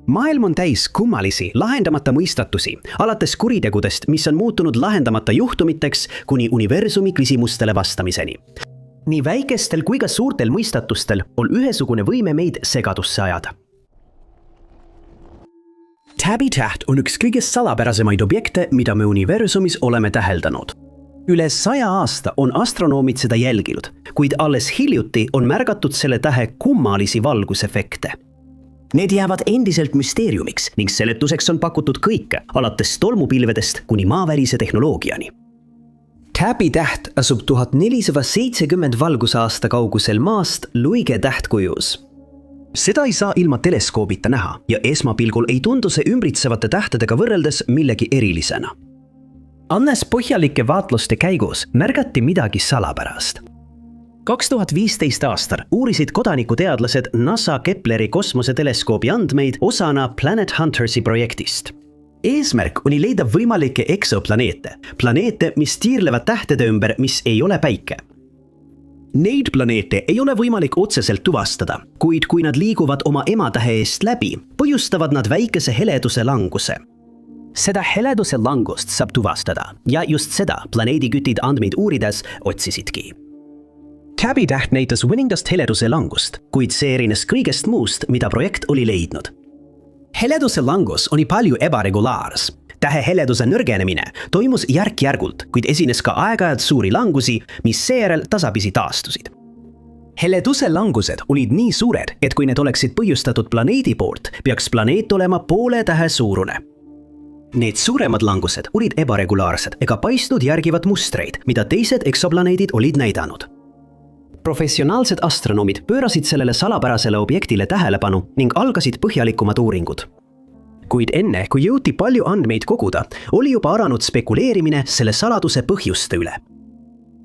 Maailm on täis kummalisi, lahendamata mõistatusi, alates kuritegudest, mis on muutunud lahendamata juhtumiteks, kuni universumi küsimustele vastamiseni. Nii väikestel kui ka suurtel mõistatustel on ühesugune võime meid segadusse ajada. Tabby-täht on üks kõige salapärasemaid objekte, mida me universumis oleme täheldanud. Üle 100 aasta on astronoomid seda jälginud, kuid alles hiljuti on märgatud selle tähe kummalisi valgusefekte. Need jäävad endiselt müsteeriumiks ning seletuseks on pakutud kõike, alates tolmupilvedest kuni maavälise tehnoloogiani. Tabby-täht asub 1470 valgusaasta kaugusel maast Luige tähtkujus. Seda ei saa ilma teleskoobita näha ja esmapilgul ei tundu see ümbritsevate tähtedega võrreldes millegi erilisena. Annes põhjalike vaatluste käigus märgati midagi salapärast. 2015 aastal uurisid kodanikuteadlased NASA Kepleri kosmoseteleskoobi andmeid osana Planet Huntersi projektist. Eesmärk oli leida võimalikke eksoplaneete, planeete, mis tiirlevad tähtede ümber, mis ei ole päike. Neid planeete ei ole võimalik otseselt tuvastada, kuid kui nad liiguvad oma ematähe eest läbi, põhjustavad nad väikese heleduse languse. Seda heleduse langust saab tuvastada ja just seda planeedikütid andmeid uurides otsisidki. Tabby-täht näitas mõningast heleduse langust, kuid see erines kõigest muust, mida projekt oli leidnud. Heleduse langus oli palju ebaregulaars. Tähe heleduse nõrgenemine toimus järk-järgult, kuid esines ka aeg-ajalt suuri langusi, mis seejärel tasapisi taastusid. Heleduse langused olid nii suured, et kui need oleksid põhjustatud planeedi poolt, peaks planeet olema poole tähe suurune. Need suuremad langused olid ebaregulaarsed ega paistnud järgivat mustreid, mida teised eksoplaneedid olid näidanud. Professionaalsed astronoomid pöörasid sellele salapärasele objektile tähelepanu ning algasid põhjalikumad uuringud. Kuid enne, kui jõuti palju andmeid koguda, oli juba aranud spekuleerimine selle saladuse põhjuste üle.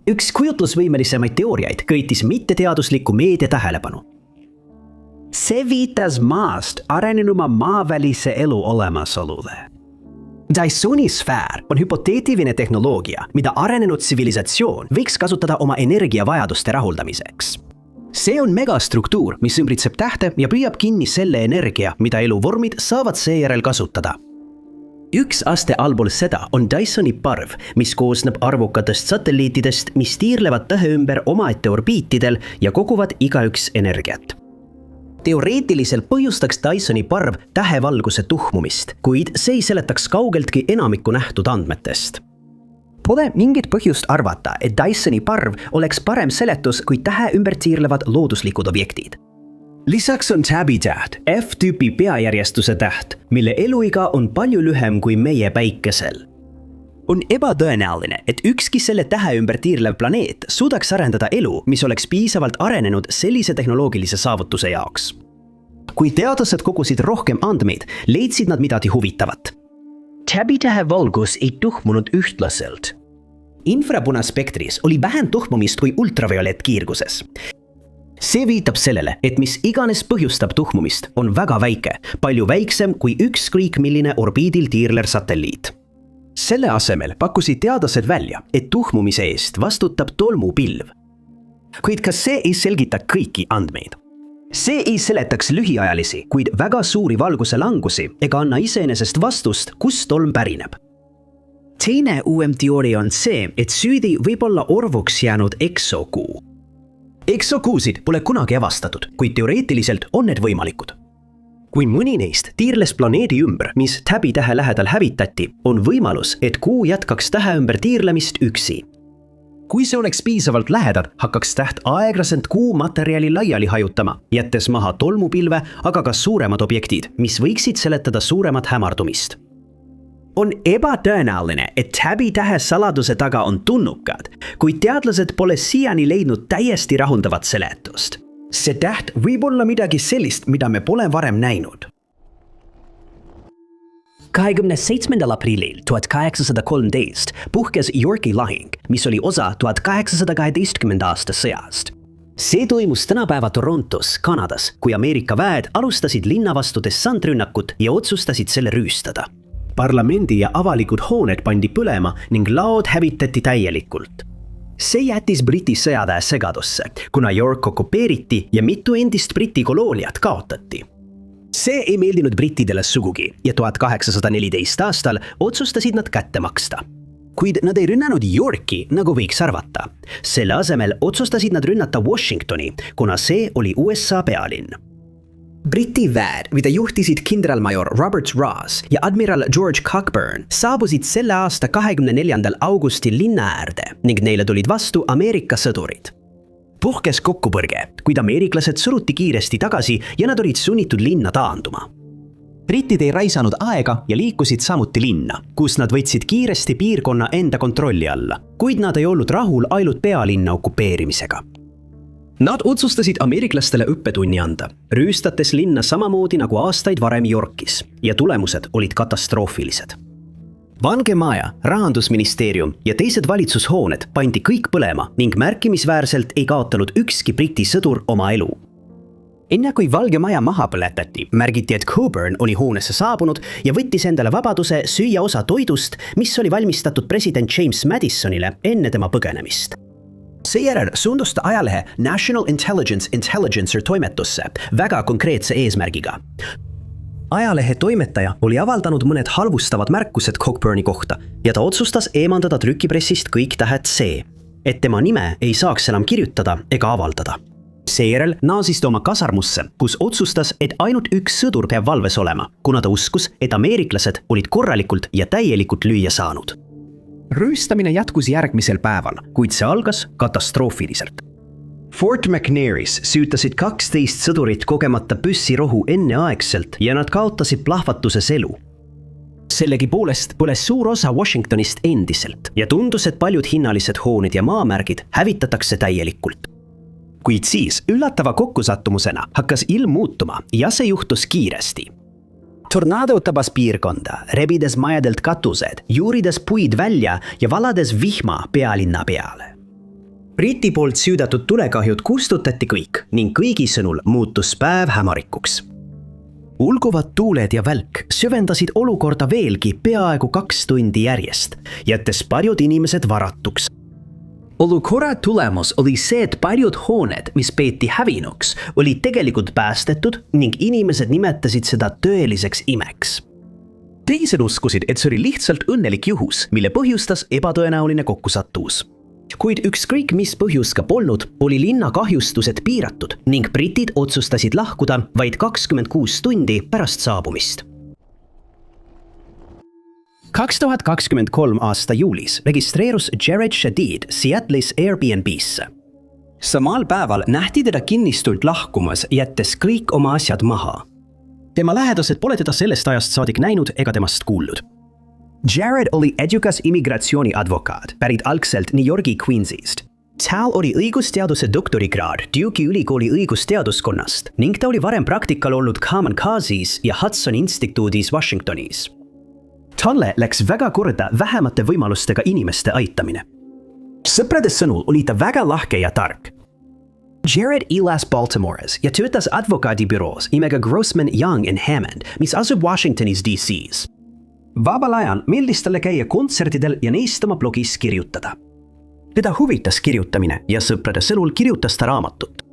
Üks kujutlusvõimelisemaid teooriaid köitis mitteteadusliku meedia tähelepanu. See viitas maast arenenuma maavälise elu olemasolule. Dysoni sfäär on hüpoteetiline tehnoloogia, mida arenenud tsivilisatsioon võiks kasutada oma energiavajaduste rahuldamiseks. See on megastruktuur, mis ümbritseb tähte ja püüab kinni selle energia, mida eluvormid saavad seejärel kasutada. Üks aste allpool seda on Dysoni parv, mis koosneb arvukatest satelliitidest, mis tiirlevad tähe ümber omaette orbiitidel ja koguvad igaüks energiat. Teoreetiliselt põhjustaks Dysoni parv tähevalguse tuhmumist, kuid see ei seletaks kaugeltki enamikku nähtud andmetest. Pole mingit põhjust arvata, et Dysoni parv oleks parem seletus kui tähe ümber tiirlevad looduslikud objektid. Lisaks on Tabby-täht F-tüüpi peajärjestuse täht, mille eluiga on palju lühem kui meie päikesel. On ebatõenäoline, et ükski selle tähe ümber tiirlev planeet suudaks arendada elu, mis oleks piisavalt arenenud sellise tehnoloogilise saavutuse jaoks. Kui teadlased kogusid rohkem andmeid, leidsid nad midagi huvitavat. Tabby-tähe valgus ei tuhmunud ühtlaselt. Infrapunaspektris oli vähem tuhmumist kui ultraviolettkiirguses. See viitab sellele, et mis iganes põhjustab tuhmumist, on väga väike, palju väiksem kui ükskõik milline orbiidil tiirler satelliit. Selle asemel pakkusid teadlased välja, et tuhmumise eest vastutab tolmupilv. Kuid kas see ei selgita kõiki andmeid? See ei seletaks lühiajalisi, kuid väga suuri valguse langusi ega anna iseenesest vastust, kus tolm pärineb. Teine uuem teooria on see, et süüdi võib olla orvuks jäänud eksokuu. Eksokuusid pole kunagi avastatud, kuid teoreetiliselt on need võimalikud. Kui mõni neist tiirles planeedi ümber, mis Tabby-tähe lähedal hävitati, on võimalus, et kuu jätkaks tähe ümber tiirlemist üksi. Kui see oleks piisavalt lähedal, hakkaks täht aeglaselt kuu materjali laiali hajutama, jättes maha tolmupilve, aga ka suuremad objektid, mis võiksid seletada suuremat hämardumist. On ebatõenäoline, et Tabby-tähe saladuse taga on tunnukad, kuid teadlased pole siiani leidnud täiesti rahuldavat seletust. See täht võib olla midagi sellist, mida me pole varem näinud. 27. aprillil 1813 puhkes Yorki lahing, mis oli osa 1812. aasta sõjast. See toimus tänapäeva Torontos, Kanadas, kui Ameerika väed alustasid linna vastu dessantrünnakut ja otsustasid selle rüüstada. Parlamendi ja avalikud hooned pandi põlema ning laod hävitati täielikult. See jättis Briti sõjaväe segadusse, kuna York okupeeriti ja mitu endist Briti kolooniat kaotati. See ei meeldinud brittidele sugugi ja 1814 aastal otsustasid nad kätte maksta. Kuid nad ei rünnanud Yorki, nagu võiks arvata. Selle asemel otsustasid nad rünnata Washingtoni, kuna see oli USA pealinn. Briti väed, mida juhtisid kindralmajor Robert Ross ja admiral George Cockburn, saabusid selle aasta 24. augustil linna äärde ning neile tulid vastu Ameerika sõdurid. Puhkes kokkupõrge, kuid ameeriklased suruti kiiresti tagasi ja nad olid sunnitud linna taanduma. Britid ei raisanud aega ja liikusid samuti linna, kus nad võtsid kiiresti piirkonna enda kontrolli alla, kuid nad ei olnud rahul ainult pealinna okupeerimisega. Nad otsustasid ameeriklastele õppetunni anda, rüüstates linna samamoodi nagu aastaid varem Yorkis ja tulemused olid katastroofilised. Vange Maja, Rahandusministeerium ja teised valitsushooned pandi kõik põlema ning märkimisväärselt ei kaotanud ükski Briti sõdur oma elu. Enne kui Valge Maja maha põletati, märgiti, et Cockburn oli hoonesse saabunud ja võttis endale vabaduse süüa osa toidust, mis oli valmistatud president James Madisonile enne tema põgenemist. Seejärel suundus ta ajalehe National Intelligence Intelligencer toimetusse väga konkreetse eesmärgiga. Ajalehe toimetaja oli avaldanud mõned halvustavad märkused Cockburni kohta ja ta otsustas eemandada trükipressist kõik tähed C, et tema nime ei saaks enam kirjutada ega avaldada. Seejärel naasis ta oma kasarmusse, kus otsustas, et ainult üks sõdur peab valves olema, kuna ta uskus, et ameeriklased olid korralikult ja täielikult lüüa saanud. Rüüstamine jätkus järgmisel päeval, kuid see algas katastroofiliselt. Fort McNairis süütasid 12 sõdurit kogemata püssirohu enneaegselt ja nad kaotasid plahvatuses elu. Sellegipoolest põles suur osa Washingtonist endiselt ja tundus, et paljud hinnalised hooned ja maamärgid hävitatakse täielikult. Kuid siis üllatava kokkusattumusena hakkas ilm muutuma ja see juhtus kiiresti. Tornado tabas piirkonda, rebides majadelt katused, juurides puid välja ja valades vihma pealinna peale. Briti poolt süüdatud tulekahjud kustutati kõik ning kõigi sõnul muutus päev hämarikuks. Ulguvad tuuled ja välk süvendasid olukorda veelgi peaaegu 2 tundi järjest, jättes paljud inimesed varatuks. Olukorra tulemus oli see, et paljud hooned, mis peeti hävinuks, olid tegelikult päästetud ning inimesed nimetasid seda tõeliseks imeks. Teised uskusid, et see oli lihtsalt õnnelik juhus, mille põhjustas ebatõenäoline kokkusattumus. Kuid ükskõik mis põhjus ka polnud, oli linna kahjustused piiratud ning britid otsustasid lahkuda vaid 26 tundi pärast saabumist. 2023 aasta juulis registreerus Jared Shadid Seattle'is Airbnb'sse. Samal päeval nähti teda kinnistult lahkumas, jättes kõik oma asjad maha. Tema lähedased pole teda sellest ajast saadik näinud ega temast kuulnud. Jared oli edukas immigratsiooniadvokaat, pärit algselt New Yorgi Queensist. Tal oli õigusteaduse doktorikraad Duke'i ülikooli õigusteaduskonnast ning ta oli varem praktikal olnud Common Cause'is ja Hudson instituudis Washingtonis. Talle läks väga korda vähemate võimalustega inimeste aitamine. Sõprade sõnul oli ta väga lahke ja tark. Jared elas Baltimore'is ja töötas advokaadibüroos nimega Grossman Young & Hammond, mis asub Washingtonis DC's. Vabal ajal meeldis talle käia kontsertidel ja neist oma blogis kirjutada. Teda huvitas kirjutamine ja sõprade sõnul kirjutas ta raamatut.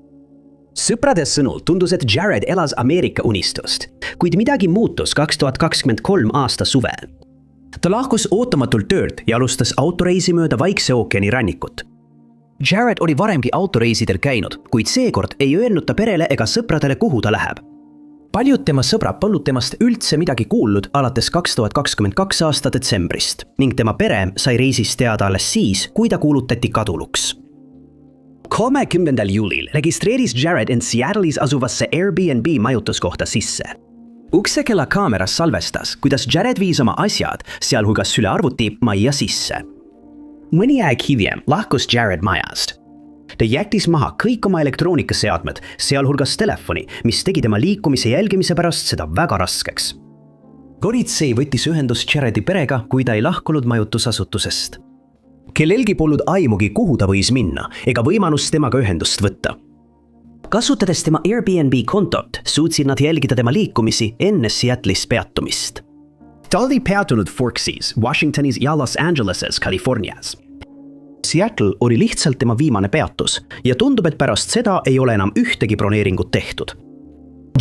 Sõprade sõnul tundus, et Jared elas Ameerika unistust, kuid midagi muutus 2023 aasta suvel. Ta lahkus ootamatult töölt ja alustas autoreisi mööda Vaikse ookeani rannikut. Jared oli varemgi autoreisidel käinud, kuid seekord ei öelnud ta perele ega sõpradele, kuhu ta läheb. Paljud tema sõbrad polnud temast üldse midagi kuulnud alates 2022 aasta detsembrist ning tema pere sai reisist teada alles siis, kui ta kuulutati kaduluks. 30. juulil registreeris Jared end Seattle'is asuvasse Airbnb majutuskohta sisse. Uksekella kaameras salvestas, kuidas Jared viis oma asjad, sealhulgas sülearvuti, majja sisse. Mõni aeg hiljem lahkus Jared majast. Ta jättis maha kõik oma elektroonikaseadmed, sealhulgas telefoni, mis tegi tema liikumise jälgimise pärast seda väga raskeks. Politsei võttis ühendust Jaredi perega, kui ta ei lahkunud majutusasutusest. Kellelgi polnud aimugi, kuhu ta võis minna, ega võimalust temaga ühendust võtta. Kasutades tema Airbnb kontot, suutsid nad jälgida tema liikumisi enne Seattle'is peatumist. Ta oli peatunud Forksis, Washingtonis ja Los Angeleses, Californias. Seattle oli lihtsalt tema viimane peatus ja tundub, et pärast seda ei ole enam ühtegi broneeringut tehtud.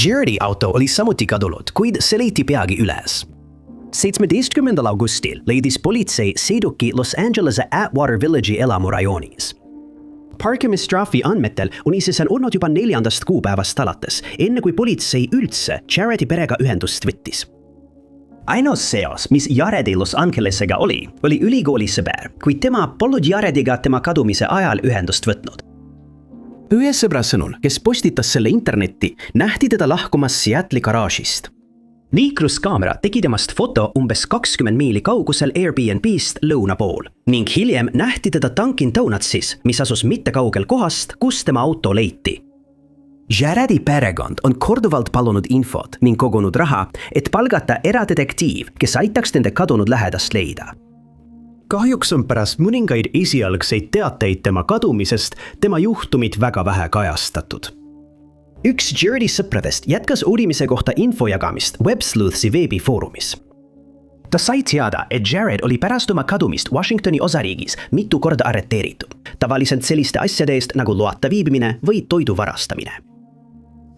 Jaredi auto oli samuti kadunud, kuid see leiti peagi üles. 17. augustil leidis politsei sõiduki Los Angelese Atwater Village'i elamurajoonis. Parkimistrahvi andmetel oli see seal olnud juba 4. kuupäevast alates, enne kui politsei üldse Jaredi perega ühendust võttis. Ainus seos, mis Jaredi Los Angelesega oli ülikooli sõber, kuid tema polnud Jarediga tema kadumise ajal ühendust võtnud. Ühe sõbra sõnul, kes postitas selle internetti, nähti teda lahkumas Seattle'i garaažist. Liikluskaamera tegi temast foto umbes 20 miili kaugusel Airbnb'st lõuna pool ning hiljem nähti teda Dunkin Donutsis, mis asus mitte kaugel kohast, kus tema auto leiti. Jaredi perekond on korduvalt palunud infot ning kogunud raha, et palgata eradetektiiv, kes aitaks nende kadunud lähedast leida. Kahjuks on pärast mõningaid esialgseid teateid tema kadumisest tema juhtumit väga vähe kajastatud. Üks Jaredi sõpradest jätkas uurimise kohta info jagamist WebSleuthsi veebifoorumis. Ta sai teada, et Jared oli pärast oma kadumist Washingtoni osariigis mitu korda arreteeritud, tavaliselt selliste asjade eest nagu loata viibimine või toidu varastamine.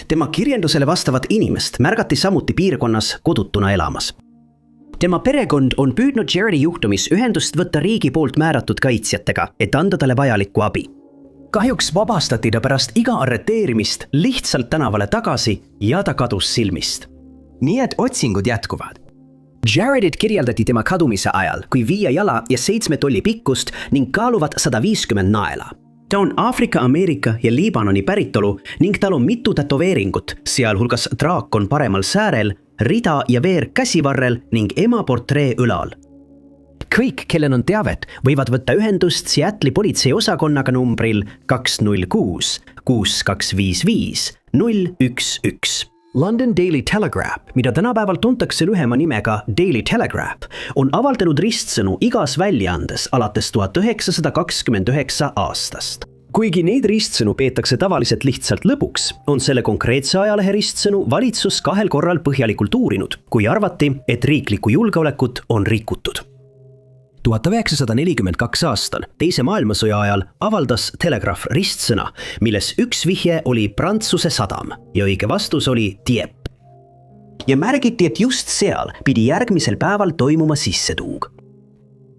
Tema kirjeldusele vastavat inimest märgati samuti piirkonnas kodutuna elamas. Tema perekond on püüdnud Jaredi juhtumis ühendust võtta riigi poolt määratud kaitsjatega, et anda talle vajalikku abi. Kahjuks vabastati ta pärast iga arreteerimist lihtsalt tänavale tagasi ja ta kadus silmist. Nii et otsingud jätkuvad. Jaredit kirjeldati tema kadumise ajal kui 5 jala ja 7 tolli pikkust ning kaaluvad 150 naela. Ta on Aafrika, Ameerika ja Liibanoni päritolu ning tal on mitu tätoveeringut, sealhulgas draakon paremal säärel, rida ja veer käsivarrel ning ema portree õlal. Kõik, kellel on teavet, võivad võtta ühendust Seattle'i politseiosakonnaga numbril 206 6255 011. London Daily Telegraph, mida tänapäeval tuntakse lühema nimega Daily Telegraph, on avaldanud ristsõnu igas väljaandes alates 1929 aastast. Kuigi neid ristsõnu peetakse tavaliselt lihtsalt lõbuks, on selle konkreetse ajalehe ristsõnu valitsus 2 korral põhjalikult uurinud, kui arvati, et riiklikku julgeolekut on rikutud. 1942 aastal, teise maailmasõja ajal, avaldas Telegraph ristsõna, milles üks vihje oli Prantsuse sadam ja õige vastus oli Dieppe. Ja märgiti, et just seal pidi järgmisel päeval toimuma sissetung.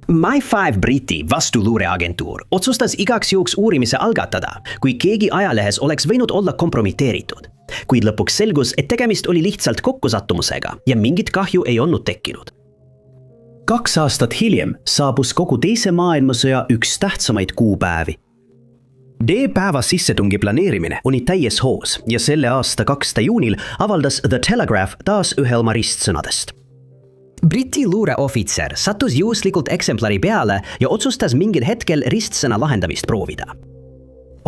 My5 Briti vastuluureagentuur otsustas igaks juhuks uurimise algatada, kui keegi ajalehes oleks võinud olla kompromiteeritud. Kuid lõpuks selgus, et tegemist oli lihtsalt kokkusattumusega ja mingit kahju ei olnud tekkinud. 2 aastat hiljem saabus kogu teise maailmasõja üks tähtsamaid kuupäevi. D-päeva sissetungi planeerimine oli täies hoos ja selle aasta 2. juunil avaldas The Telegraph taas ühe oma ristsõnadest. Briti luureohvitser sattus juhuslikult eksemplari peale ja otsustas mingil hetkel ristsõna lahendamist proovida.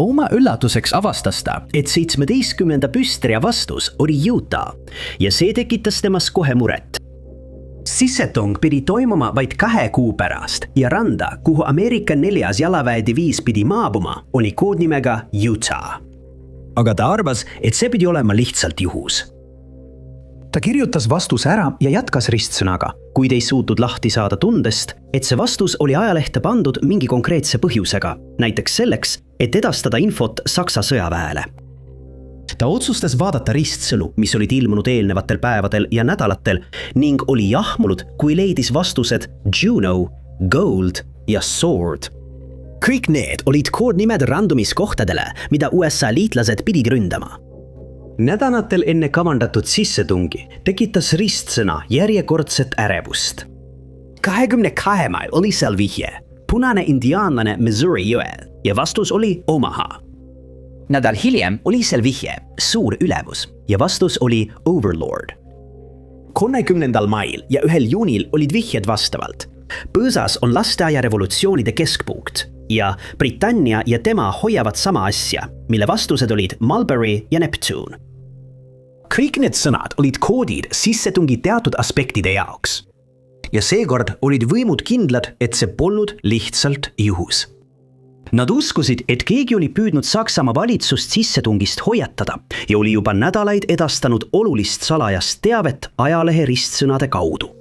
Oma üllatuseks avastas ta, et 17. püstria vastus oli Utah ja see tekitas temas kohe muret. Sissetung pidi toimuma vaid 2 kuu pärast ja randa, kuhu Ameerika 4. jalaväediviis pidi maabuma, oli koodnimega Utah. Aga ta arvas, et see pidi olema lihtsalt juhus. Ta kirjutas vastuse ära ja jätkas ristsõnaga, kuid ei suutnud lahti saada tundest, et see vastus oli ajalehte pandud mingi konkreetse põhjusega, näiteks selleks, et edastada infot Saksa sõjaväele. Ta otsustas vaadata ristsõnu, mis olid ilmunud eelnevatel päevadel ja nädalatel ning oli jahmunud, kui leidis vastused Juno, Gold ja Sword. Kõik need olid koodnimed randumiskohtadele, mida USA liitlased pidid ründama. Nädalatel enne kavandatud sissetungi tekitas ristsõna järjekordset ärevust. 22 mail oli seal vihje, punane indiaanlane Missouri jõel ja vastus oli Omaha. Nädal hiljem oli seal vihje, suur ülevus ja vastus oli Overlord. 30. mail ja 1. juunil olid vihjed vastavalt. Põõsas on lasteaia revolutsioonide keskpunkt ja Britannia ja tema hoiavad sama asja, mille vastused olid Mulberry ja Neptune. Kõik need sõnad olid koodid sissetungi teatud aspektide jaoks. Ja seekord olid võimud kindlad, et see polnud lihtsalt juhus. Nad uskusid, et keegi oli püüdnud Saksamaa valitsust sissetungist hoiatada ja oli juba nädalaid edastanud olulist salajast teavet ajalehe ristsõnade kaudu.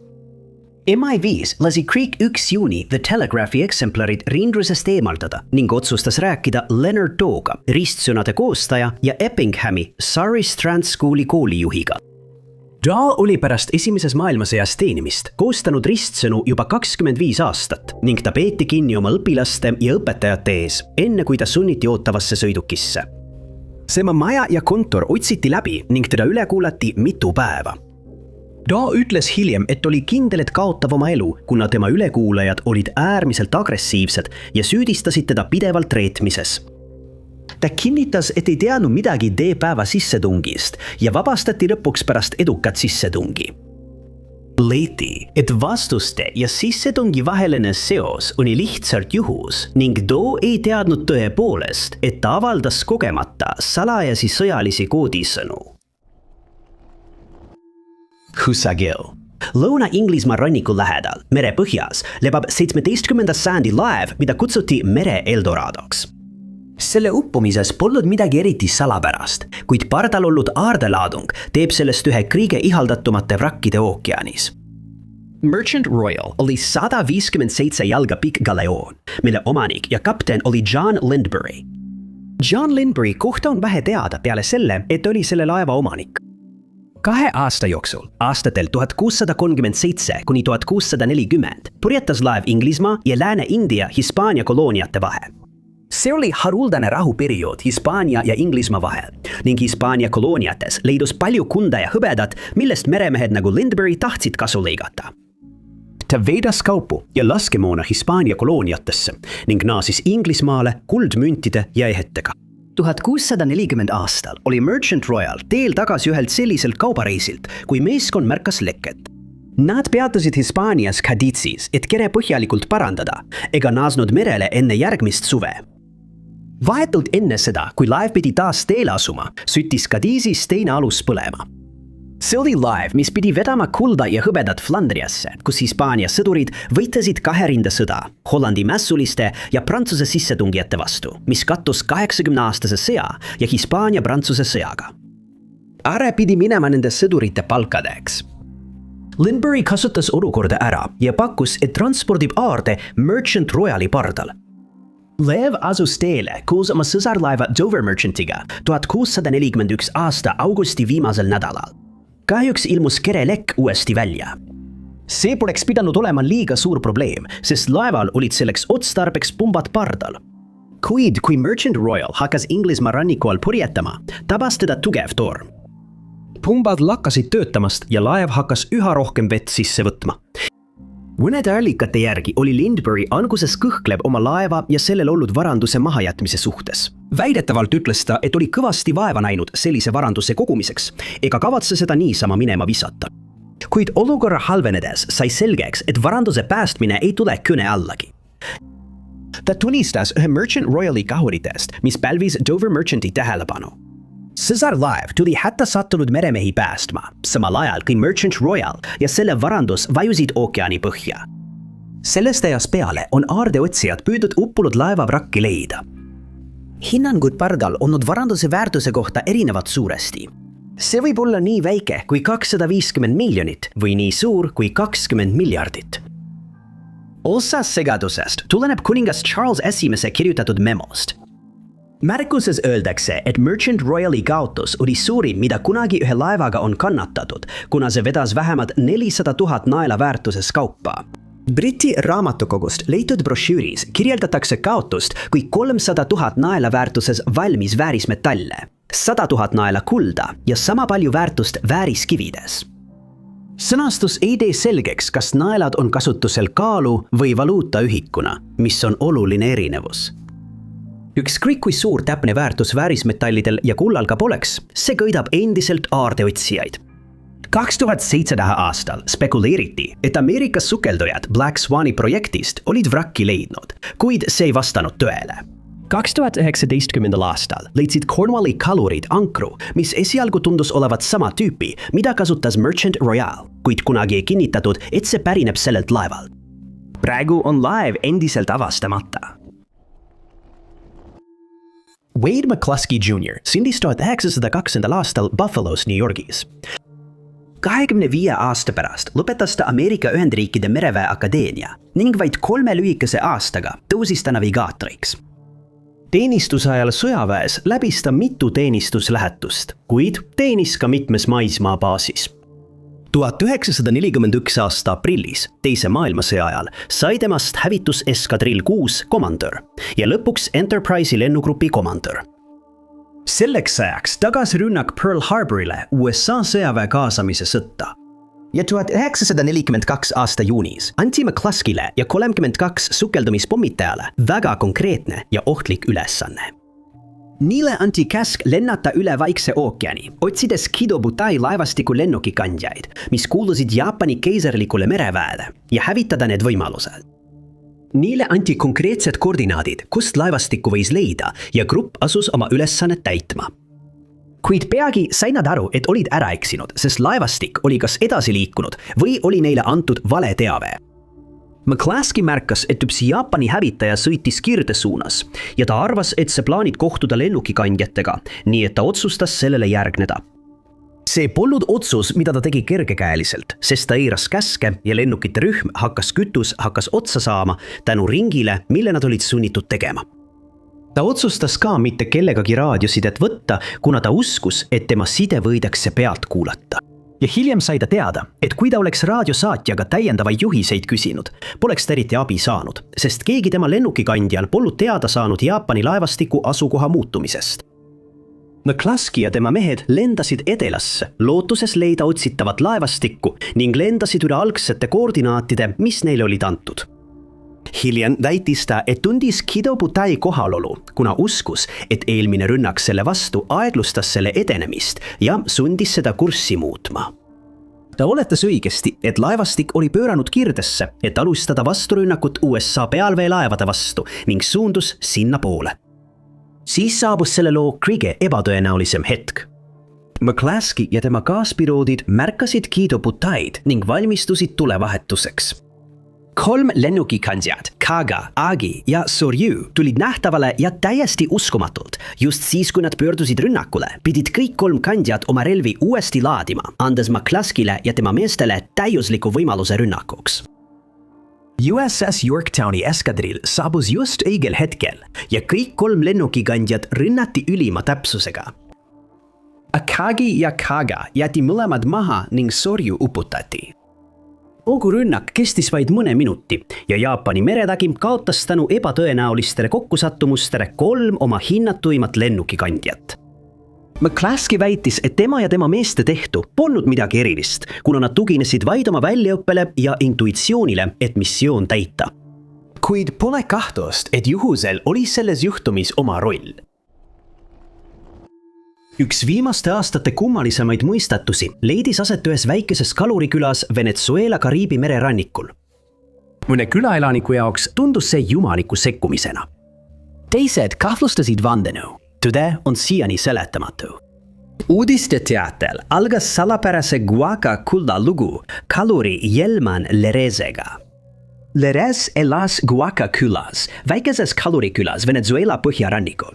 MI5 lasi Creek 1 juuni The Telegraphi eksemplarid ringrusest eemaldada ning otsustas rääkida Leonard Dawga, ristsõnade koostaja ja Epinghami Surrey Strand Schooli koolijuhiga. Daw oli pärast esimeses maailmasõjas teenimist koostanud ristsõnu juba 25 aastat ning ta peeti kinni oma õpilaste ja õpetajate ees, enne kui ta sunniti ootavasse sõidukisse. Sema maja ja kontor otsiti läbi ning teda üle kuulati mitu päeva. Daw ütles hiljem, et oli kindel, et kaotab oma elu, kuna tema ülekuulajad olid äärmiselt agressiivsed ja süüdistasid teda pidevalt reetmises. Ta kinnitas, et ei teadnud midagi D-päeva sissetungist ja vabastati lõpuks pärast edukat sissetungi. Leiti, et vastuste ja sissetungi vaheline seos oli lihtsalt juhus ning Daw ei teadnud tõepoolest, et ta avaldas kogemata salajasi sõjalisi koodisõnu. Kusagil Lõuna-Inglismaa ranniku lähedal, mere põhjas, lebab 17. sajandi laev, mida kutsuti mere Eldoradoks. Selle uppumises polnud midagi eriti salapärast, kuid pardal olnud aardelaadung teeb sellest ühe kõige ihaldatumate vrakkide ookeanis. Merchant Royal oli 157 jalga pikk galeoon, mille omanik ja kapten oli John Lindbury. John Lindbury kohta on vähe teada peale selle, et oli selle laeva omanik. 2 aasta jooksul, aastatel 1637 kuni 1640, purjetas laev Inglismaa ja Lääne-India Hispaania kolooniate vahel. See oli haruldane rahuperiood Hispaania ja Inglismaa vahel ning Hispaania kolooniates leidus palju kunda ja hõbedat, millest meremehed nagu Lindbury tahtsid kasu lõigata. Ta veedas kaupu ja laskemoona Hispaania kolooniatesse ning naasis Inglismaale kuldmüntide ja ehetega. 1640 aastal oli Merchant Royal teel tagasi ühelt selliselt kaubareisilt, kui meeskond märkas leket. Nad peatasid Hispaanias Cadizis, et kere põhjalikult parandada, ega naasnud merele enne järgmist suve. Vahetult enne seda, kui laev pidi taas teele asuma, süttis Cadizis teine alus põlema. See oli laev, mis pidi vedama kulda ja hõbedat Flandriasse, kus Hispaania sõdurid võitlesid 2 rindesõda Hollandi mässuliste ja Prantsuse sissetungijate vastu, mis kattus 80-aastase sõja ja Hispaania-Prantsuse sõjaga. Are pidi minema nende sõdurite palkadeks. Lindbury kasutas olukorda ära ja pakkus, et transpordib aarde Merchant Royali pardal. Laev asus teele koos oma sõsarlaeva Dover Merchantiga 1641 aasta augusti viimasel nädalal. Kahjuks ilmus kerelekk uuesti välja. See poleks pidanud olema liiga suur probleem, sest laeval olid selleks otstarbeks pumbad pardal. Kuid kui Merchant Royal hakkas Inglismaa ranniku all purjetama, tabas teda tugev torm. Pumbad lakkasid töötamast ja laev hakkas üha rohkem vett sisse võtma. Mõnede allikate järgi oli Lindbury alguses kõhkleb oma laeva ja sellel olnud varanduse mahajätmise suhtes. Väidetavalt ütles ta, et oli kõvasti vaeva näinud sellise varanduse kogumiseks, ega kavatse seda niisama minema visata. Kuid olukorra halvenedes sai selgeks, et varanduse päästmine ei tule kõne allagi. Ta tunnistas ühe Merchant Royali kahuritest, mis pälvis Dover Merchanti tähelepanu. Sõsarlaev tuli hätta sattunud meremehi päästma, samal ajal kui Merchant Royal ja selle varandus vajusid ookeani põhja. Sellest ajast peale on aardeotsijad püüdnud uppunud laeva vrakki leida. Hinnangud pardal olnud varanduse väärtuse kohta erinevad suuresti. See võib olla nii väike kui 250 miljonit või nii suur kui 20 miljardit. Osa segadusest tuleneb kuningas Charles I kirjutatud memost. Märkuses öeldakse, et Merchant Royali kaotus oli suurim, mida kunagi ühe laevaga on kannatatud, kuna see vedas vähemalt 400 000 naela väärtuses kaupa. Briti raamatukogust leitud brošüüris kirjeldatakse kaotust kui 300 000 naela väärtuses valmis väärismetalle, 100 000 naela kulda ja sama palju väärtust vääriskivides. Sõnastus ei tee selgeks, kas naelad on kasutusel kaalu või valuutaühikuna, mis on oluline erinevus. Ükskõik kui suur täpne väärtus väärismetallidel ja kullal ka poleks, see kõidab endiselt aardeotsijaid. 2007 aastal spekuleeriti, et Ameerika sukeldujad Black Swani projektist olid vrakki leidnud, kuid see ei vastanud tõele. 2019 aastal leidsid Cornwalli kalurid ankru, mis esialgu tundus olevat sama tüüpi, mida kasutas Merchant Royal, kuid kunagi ei kinnitatud, et see pärineb sellelt laevalt. Praegu on laev endiselt avastamata. Wade McCluskey Jr. sündis 1902 aastal Buffalos, New Yorgis. 25 aasta pärast lõpetas ta Ameerika Ühendriikide mereväe akadeemia ning vaid 3 lühikese aastaga tõusis ta navigaatoriks. Teenistuse ajal sõjaväes läbis ta mitu teenistuslähetust, kuid teenis ka mitmes maismaabaasis. 1941 aasta aprillis, teise maailmasõja ajal, sai temast hävituseskadrill 6 komandör ja lõpuks Enterprise'i lennugrupi komandör. Selleks ajaks tagas rünnak Pearl Harborile USA sõjaväe kaasamise sõtta. Ja 1942 aasta juunis anti McCluskyle ja 32 sukeldumispommitajale väga konkreetne ja ohtlik ülesanne. Niile anti käsk lennata üle Vaikse ookeani, otsides Kido Butai laevastiku lennukikandjaid, mis kuulusid Jaapani keiserlikule mereväele ja hävitada need võimalused. Niile anti konkreetsed koordinaadid, kust laevastikku võis leida ja grupp asus oma ülesannet täitma. Kuid peagi sai nad aru, et olid ära eksinud, sest laevastik oli kas edasi liikunud või oli neile antud vale teave. McCluskey märkas, et üks Jaapani hävitaja sõitis kirde suunas ja ta arvas, et see plaanid kohtuda lennukikandjatega, nii et ta otsustas sellele järgneda. See polnud otsus, mida ta tegi kergekäeliselt, sest ta eiras käske ja lennukite rühm kütus hakkas otsa saama tänu ringile, mille nad olid sunnitud tegema. Ta otsustas ka mitte kellegagi raadiosidet võtta, kuna ta uskus, et tema side võidakse pealt kuulata. Ja hiljem sai ta teada, et kui ta oleks raadiosaatjaga täiendavaid juhiseid küsinud, poleks ta eriti abi saanud, sest keegi tema lennukikandjal polnud teada saanud Jaapani laevastiku asukoha muutumisest. McCluskey ja tema mehed lendasid edelasse, lootuses leida otsitavat laevastikku ning lendasid üle algsete koordinaatide, mis neile olid antud. Hiljem väitis ta, et tundis Kido Butai kohalolu, kuna uskus, et eelmine rünnak selle vastu aeglustas selle edenemist ja sundis seda kurssi muutma. Ta oletas õigesti, et laevastik oli pööranud kirdesse, et alustada vasturünnakut USA pealveelaevade vastu ning suundus sinna poole. Siis saabus selle loo kõige ebatõenäolisem hetk. McCluskey ja tema kaaspiloodid märkasid Kido Butaid ning valmistusid tulevahetuseks. 3 lennukikandjad, Kaga, Agi ja Soryu tulid nähtavale ja täiesti uskumatult. Just siis, kui nad pöördusid rünnakule, pidid kõik 3 kandjad oma relvi uuesti laadima, andes McCluskyle ja tema meestele täiusliku võimaluse rünnakuks. USS Yorktowni eskadrill saabus just õigel hetkel ja kõik 3 lennukikandjad rünnati ülima täpsusega. Akagi ja Kaga jäti mõlemad maha ning Soryu uputati. Kogu rünnak kestis vaid mõne minuti ja Jaapani meretagim kaotas tänu ebatõenäolistele kokkusattumustele 3 oma hinnatuimat lennukikandjat. McCluskey väitis, et tema ja tema meeste tehtu polnud midagi erilist, kuna nad tuginesid vaid oma väljaõppele ja intuitsioonile, et missioon täita. Kuid pole kahtlust, et juhusel oli selles juhtumis oma roll. Üks viimaste aastate kummalisemaid mõistatusi leidis aset ühes väikeses kalurikülas Venezuela Kariibi mere rannikul. Mõne külaelaniku jaoks tundus see jumaliku sekkumisena. Teised kahtlustasid vandenõu. Tõde on siiani seletamatu. Uudiste teatel algas salapärase Guaca Kulla lugu kaluri Yelman Lerezega. Lerez elas Guaca külas, väikeses kalurikülas Venezuela põhjarannikul.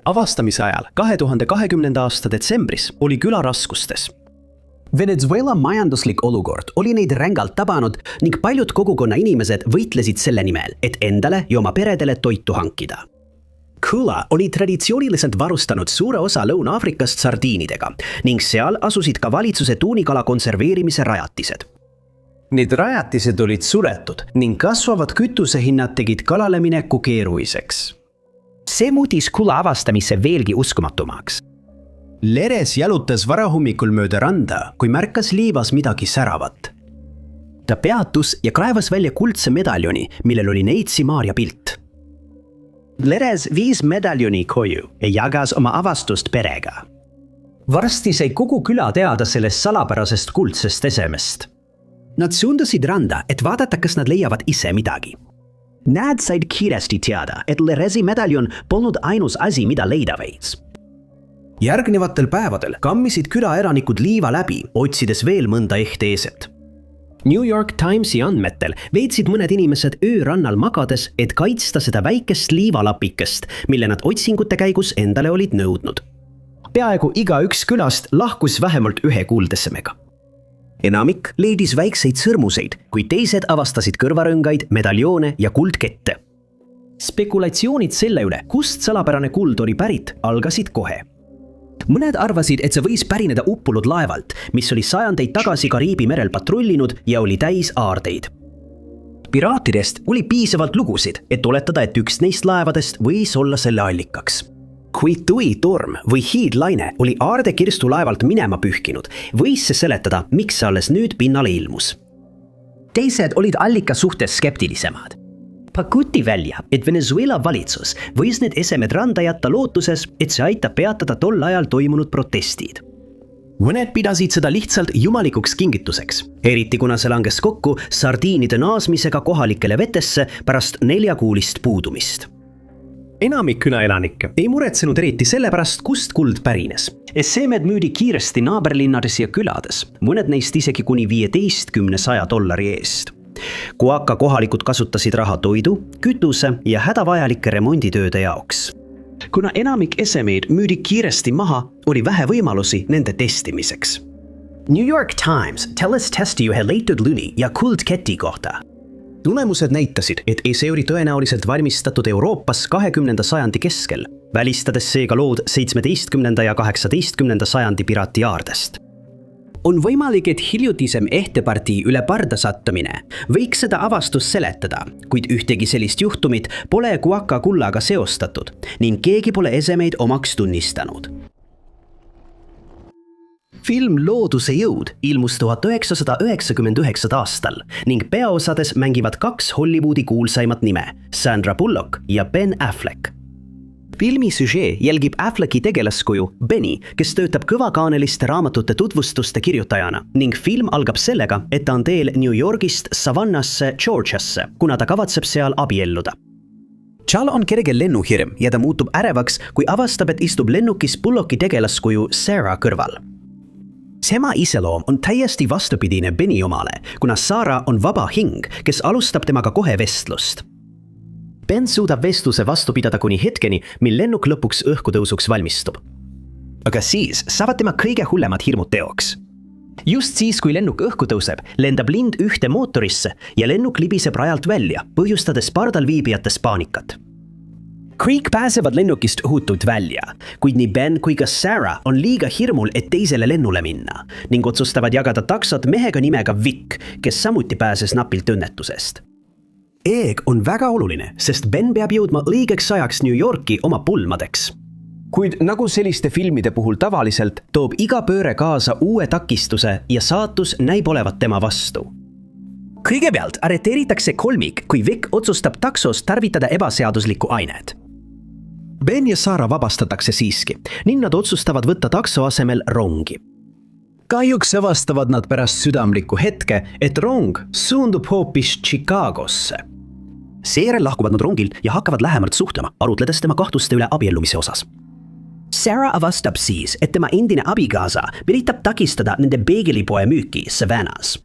Avastamise ajal 2020. aasta detsembris oli küla raskustes. Venezuela majanduslik olukord oli neid rängalt tabanud ning paljud kogukonna inimesed võitlesid selle nimel, et endale ja oma peredele toitu hankida. Kula oli traditsiooniliselt varustanud suure osa Lõuna-Aafrikast sardiinidega ning seal asusid ka valitsuse tuunikala konserveerimise rajatised. Need rajatised olid suletud ning kasvavad kütusehinnad tegid kalale mineku keeruiseks. See muutis Kula avastamise veelgi uskumatumaks. Lerez jalutas varahommikul mööda randa, kui märkas liivas midagi säravat. Ta peatus ja kaevas välja kuldse medaljoni, millel oli Neitsi Maarja pilt. Lerez viis medaljoni koju ja jagas oma avastust perega. Varsti sai kogu küla teada sellest salapärasest kuldsest esemest. Nad suundusid randa, et vaadata, kas nad leiavad ise midagi. Nad said kiiresti teada, et Lerezi medaljon polnud ainus asi, mida leida võis. Järgnevatel päevadel kammisid külaelanikud liiva läbi, otsides veel mõnda ehteeset. New York Timesi andmetel veetsid mõned inimesed öörannal magades, et kaitsta seda väikest liivalapikest, mille nad otsingute käigus endale olid nõudnud. Peaaegu igaüks külast lahkus vähemalt ühe kuldesemega. enamik leidis väikseid sõrmuseid, kuid teised avastasid kõrvarõngaid, medaljoone ja kuldkette. Spekulatsioonid selle üle, kust salapärane kuld oli pärit, algasid kohe. Mõned arvasid, et see võis pärineda uppunud laevalt, mis oli sajandeid tagasi Kariibi merel patrullinud ja oli täis aardeid. Piraatidest oli piisavalt lugusid, et oletada, et üks neist laevadest võis olla selle allikaks. Kui tuitorm või hiidlaine oli aardekirstu laevalt minema pühkinud, võis see seletada, miks see alles nüüd pinnale ilmus. Teised olid allika suhtes skeptilisemad. Pakuti välja, et Venezuela valitsus võis need esemed randa jätta lootuses, et see aitab peatada tol ajal toimunud protestid. Mõned pidasid seda lihtsalt jumalikuks kingituseks, eriti kuna see langes kokku sardiinide naasmisega kohalikele vetesse pärast 4-kuulist puudumist. Enamik külaelanikke ei muretsenud eriti selle pärast, kust kuld pärines. Esemed müüdi kiiresti naaberlinnades ja külades, mõned neist isegi kuni $1500 eest. Kuaka kohalikud kasutasid raha toidu, kütuse ja hädavajalike remonditööde jaoks. Kuna enamik esemeid müüdi kiiresti maha, oli vähe võimalusi nende testimiseks. New York Times tellis testi ühe leitud lüni ja kuldketi kohta. Tulemused näitasid, et ese oli tõenäoliselt valmistatud Euroopas 20. sajandi keskel, välistades seega lood 17. ja 18. sajandi piratiaardest. On võimalik, et hiljutisem ehtepartii üle parda sattumine võiks seda avastust seletada, kuid ühtegi sellist juhtumit pole Kuaka kullaga seostatud ning keegi pole esemeid omaks tunnistanud. Film Looduse jõud ilmus 1999 aastal ning peaosades mängivad 2 Hollywoodi kuulsaimat nime, Sandra Bullock ja Ben Affleck. Filmi süžee jälgib Afflecki tegelaskuju Benny, kes töötab kõvakaaneliste raamatute tutvustuste kirjutajana ning film algab sellega, et ta on teel New Yorgist Savannasse, Georgiasse, kuna ta kavatseb seal abielluda. Chal on kerge lennuhirm ja ta muutub ärevaks, kui avastab, et istub lennukis Bullocki tegelaskuju Sarah kõrval. Sema iseloom on täiesti vastupidine Benny omale, kuna Sarah on vaba hing, kes alustab temaga kohe vestlust. Ben suudab vestluse vastu pidada kuni hetkeni, mil lennuk lõpuks õhkutõusuks valmistub. Aga siis saavad tema kõige hullemad hirmud teoks. Just siis, kui lennuk õhku tõuseb, lendab lind ühte mootorisse ja lennuk libiseb rajalt välja, põhjustades pardal viibijates paanikat. Kõik pääsevad lennukist ohutult välja, kuid nii Ben kui ka Sarah on liiga hirmul, et teisele lennule minna ning otsustavad jagada taksot mehega nimega Vic, kes samuti pääses napilt õnnetusest. Eeg on väga oluline, sest Ben peab jõudma õigeks ajaks New Yorki oma pulmadeks. Kuid nagu selliste filmide puhul tavaliselt, toob iga pööre kaasa uue takistuse ja saatus näib olevat tema vastu. Kõigepealt arreteeritakse kolmik, kui Vic otsustab taksos tarvitada ebaseaduslikku ainet. Ben ja Sarah vabastatakse siiski, ning nad otsustavad võtta takso asemel rongi. Kahjuks avastavad nad pärast südamlikku hetke, et rong suundub hoopis Chicagosse. Seejärel lahkuvad nad rongilt ja hakkavad lähemalt suhtlema, arutledes tema kahtluste üle abiellumise osas. Sarah avastab siis, et tema endine abikaasa üritab takistada nende peegelipoe müüki Savannahs.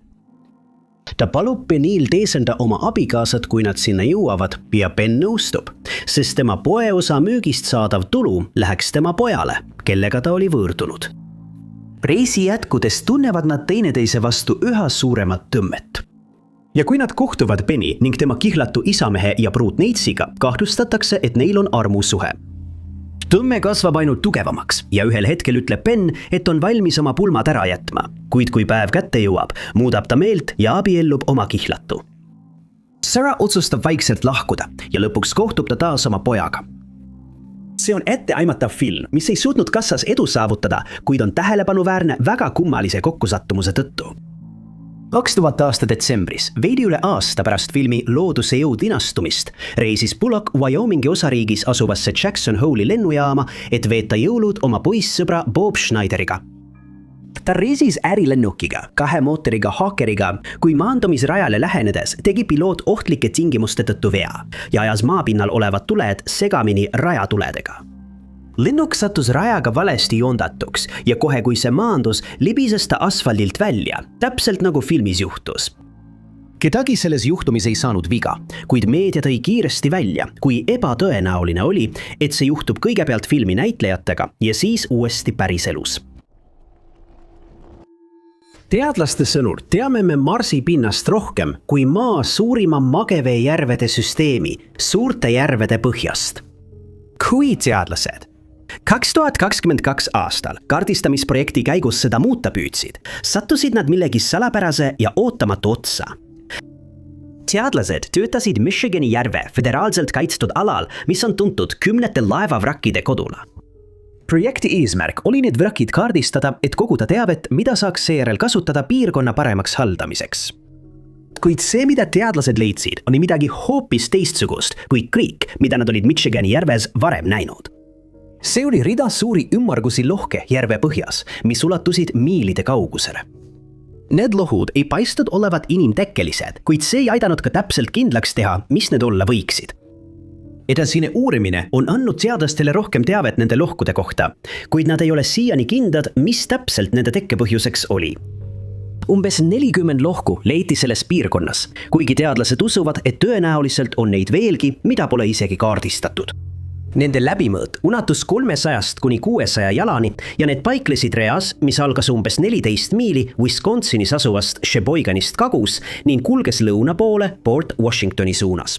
Ta palub Benil teesenda oma abikaasat, kui nad sinna jõuavad, ja Ben nõustub, sest tema poeosa müügist saadav tulu läheks tema pojale, kellega ta oli võõrdunud. Reisi jätkudes tunnevad nad teineteise vastu üha suuremat tõmmet. Ja kui nad kohtuvad Benny ning tema kihlatu isamehe ja pruut Neitsiga, kahtlustatakse, et neil on armusuhe. Tõmme kasvab ainult tugevamaks ja ühel hetkel ütleb Ben, et on valmis oma pulmad ära jätma, kuid kui päev kätte jõuab, muudab ta meelt ja abiellub oma kihlatu. Sarah otsustab vaikselt lahkuda ja lõpuks kohtub ta taas oma pojaga. See on etteaimatav film, mis ei suutnud kassas edu saavutada, kuid on tähelepanuväärne väga kummalise kokkusattumuse tõttu. 2000 aasta detsembris, veidi üle aasta pärast filmi Looduse jõud linastumist, reisis Bullock Wyomingi osariigis asuvasse Jackson Hole'i lennujaama, et veeta jõulud oma poissõbra Bob Schneideriga. Ta reisis ärilennukiga, 2 mootoriga Hawkeriga, kui maandumisrajale lähenedes tegi piloot ohtlike tingimuste tõttu vea ja ajas maapinnal olevad tuled segamini rajatuledega. Lennuk sattus rajaga valesti joondatuks ja kohe kui see maandus, libises ta asfaldilt välja, täpselt nagu filmis juhtus. Kedagi selles juhtumis ei saanud viga, kuid meedia tõi kiiresti välja, kui ebatõenäoline oli, et see juhtub kõigepealt filmi näitlejatega ja siis uuesti päriselus. Teadlaste sõnul teame me Marsi pinnast rohkem kui Maa suurima mageveejärvede süsteemi suurte järvede põhjast. Kui teadlased 2022 aastal kaardistamisprojekti käigus seda muuta püüdsid, sattusid nad millegi salapärase ja ootamatu otsa. Teadlased töötasid Michigani järve föderaalselt kaitstud alal, mis on tuntud kümnete laevavrakkide koduna. Projekti eesmärk oli need vrakid kaardistada, et koguda teavet, mida saaks seejärel kasutada piirkonna paremaks haldamiseks. Kuid see, mida teadlased leidsid, oli midagi hoopis teistsugust kui kõik, mida nad olid Michigani järves varem näinud. See oli rida suuri ümmargusi lohke järve põhjas, mis ulatusid miilide kaugusele. Need lohud ei paistnud olevat inimtekkelised, kuid see ei aidanud ka täpselt kindlaks teha, mis need olla võiksid. Edasine uurimine on andnud teadlastele rohkem teavet nende lohkude kohta, kuid nad ei ole siiani kindlad, mis täpselt nende tekkepõhjuseks oli. Umbes 40 lohku leiti selles piirkonnas, kuigi teadlased usuvad, et tõenäoliselt on neid veelgi, mida pole isegi kaardistatud. Nende läbimõõt unatus 300 kuni 600 jalani ja need paiklesid reas, mis algas umbes 14 miili Wisconsinis asuvast Sheboyganist kagus ning kulges lõuna poole Port Washingtoni suunas.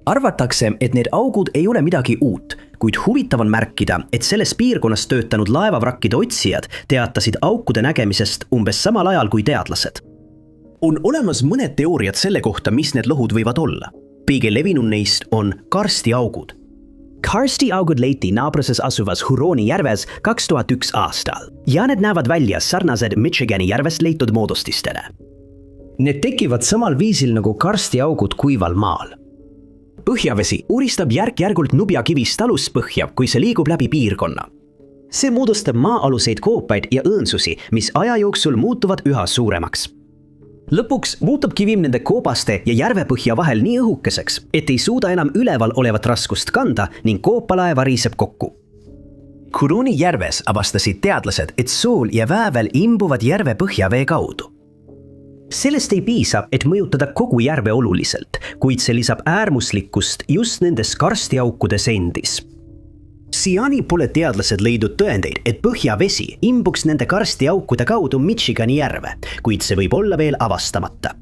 Arvatakse, et need augud ei ole midagi uut, kuid huvitav on märkida, et selles piirkonnas töötanud laevavrakkide otsijad teatasid aukude nägemisest umbes samal ajal kui teadlased. On olemas mõned teooriad selle kohta, mis need lohud võivad olla. Kõige levinum neist on karstiaugud. Karstiaugud leiti naabruses asuvas Huroni järves 2001 aastal ja need näevad välja sarnased Michigani järvest leitud moodustistele. Need tekivad samal viisil nagu karstiaugud kuival maal. Põhjavesi uristab järk-järgult Nubjakivist aluspõhja, kui see liigub läbi piirkonna. See moodustab maa-aluseid koopaid ja õõnsusi, mis aja jooksul muutuvad üha suuremaks. Lõpuks muutub kivim nende koobaste ja järvepõhja vahel nii õhukeseks, et ei suuda enam üleval olevat raskust kanda ning koopalae variseb kokku. Huroni järves avastasid teadlased, et sool ja väävel imbuvad järve põhjavee kaudu. Sellest ei piisa, et mõjutada kogu järve oluliselt, kuid see lisab äärmuslikkust just nendes karstiaukudes endis. Siiani pole teadlased leidnud tõendeid, et põhjavesi imbuks nende karstiaukude kaudu Michigani järve, kuid see võib olla veel avastamata.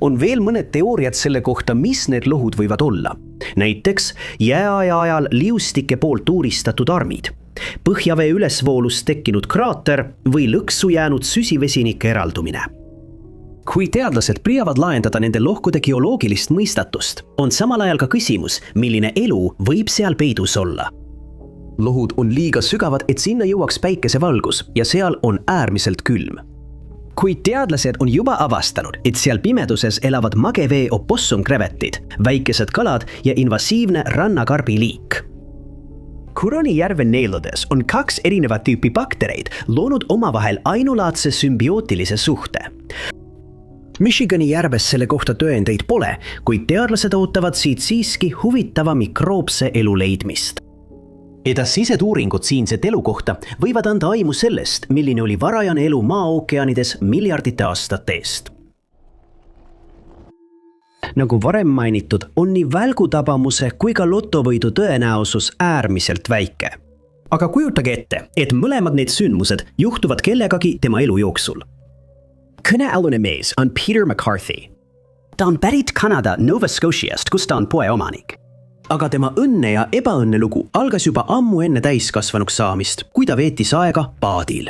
On veel mõned teooriad selle kohta, mis need lohud võivad olla. Näiteks jääaja ajal liustike poolt uuristatud armid, põhjavee ülesvoolust tekkinud kraater või lõksu jäänud süsivesinike eraldumine. Kui teadlased püüavad lahendada nende lohkude geoloogilist mõistatust, on samal ajal ka küsimus, milline elu võib seal peidus olla. Lohud on liiga sügavad, et sinna jõuaks päikesevalgus ja seal on äärmiselt külm. Kuid teadlased on juba avastanud, et seal pimeduses elavad magevee opossumkrevetid, väikesed kalad ja invasiivne rannakarbi liik. Huroni järve neeludes on 2 erinevat tüüpi baktereid loonud omavahel ainulaadse sümbiootilise suhte. Michigani järves selle kohta tõendeid pole, kuid teadlased ootavad siit siiski huvitava mikroobse elu leidmist. Edasised uuringud siinset elu kohta võivad anda aimu sellest, milline oli varajane elu maa-ookeanides miljardite aastate eest. Nagu varem mainitud, on nii välgutabamuse kui ka lotovõidu tõenäosus äärmiselt väike. Aga kujutage ette, et mõlemad need sündmused juhtuvad kellegagi tema elu jooksul. Kõnealune mees on Peter McCarthy. Ta on pärit Kanada Nova Scotiast, kus ta on poeomanik. Aga tema õnne ja ebaõnne lugu algas juba ammu enne täiskasvanuks saamist, kui ta veetis aega paadil.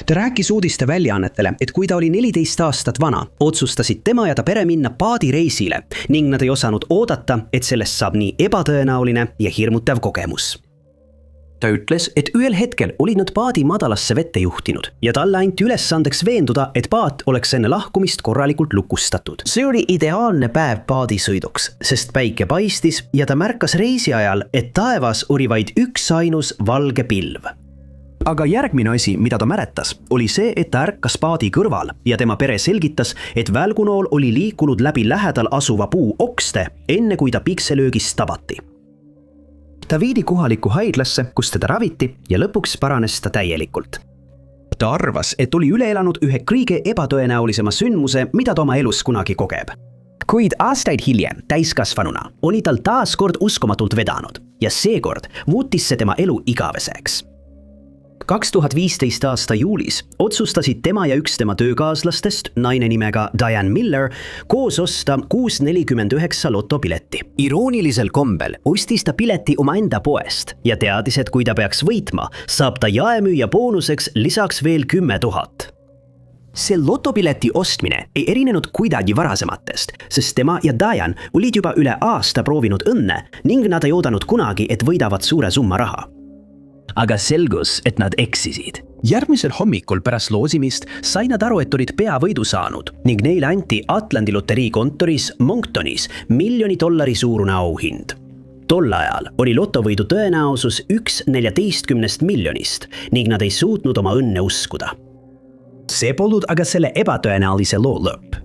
Ta rääkis uudiste väljaannetele, et kui ta oli 14 aastat vana, otsustasid tema ja ta pere minna paadireisile ning nad ei osanud oodata, et sellest saab nii ebatõenäoline ja hirmutav kogemus. Ta ütles, et ühel hetkel olid nad paadi madalasse vette juhtinud ja talle anti ülesandeks veenduda, et paat oleks enne lahkumist korralikult lukustatud. See oli ideaalne päev paadisõiduks, sest päike paistis ja ta märkas reisi ajal, et taevas oli vaid üksainus valge pilv. Aga järgmine asi, mida ta mäletas, oli see, et ta ärkas paadi kõrval ja tema pere selgitas, et välgunool oli liikunud läbi lähedal asuva puu okste, enne kui ta pikselöögist tabati. Ta viidi kohalikku haiglasse, kus teda raviti ja lõpuks paranes ta täielikult. Ta arvas, et oli üle elanud ühe kõige ebatõenäolisema sündmuse, mida ta oma elus kunagi kogeb. Kuid aastaid hiljem, täiskasvanuna, oli tal taas kord uskomatult vedanud ja seekord muutis see tema elu igaveseks. 2015 aasta juulis otsustasid tema ja üks tema töökaaslastest, naine nimega Diane Miller, koos osta 649 lotopileti. Iroonilisel kombel ostis ta pileti omaenda poest ja teadis, et kui ta peaks võitma, saab ta jaemüüja boonuseks lisaks veel 10 000. See lotopileti ostmine ei erinenud kuidagi varasematest, sest tema ja Diane olid juba üle aasta proovinud õnne ning nad ei oodanud kunagi, et võidavad suure summa raha. Aga selgus, et nad eksisid. Järgmisel hommikul pärast loosimist sai nad aru, et olid peavõidu saanud ning neile anti Atlandi loterii kontoris Monctonis $1 miljoni suurune auhind. Tol ajal oli lotovõidu tõenäosus 1/14 miljonist ning nad ei suutnud oma õnne uskuda. See polnud aga selle ebatõenäolise loo lõpp.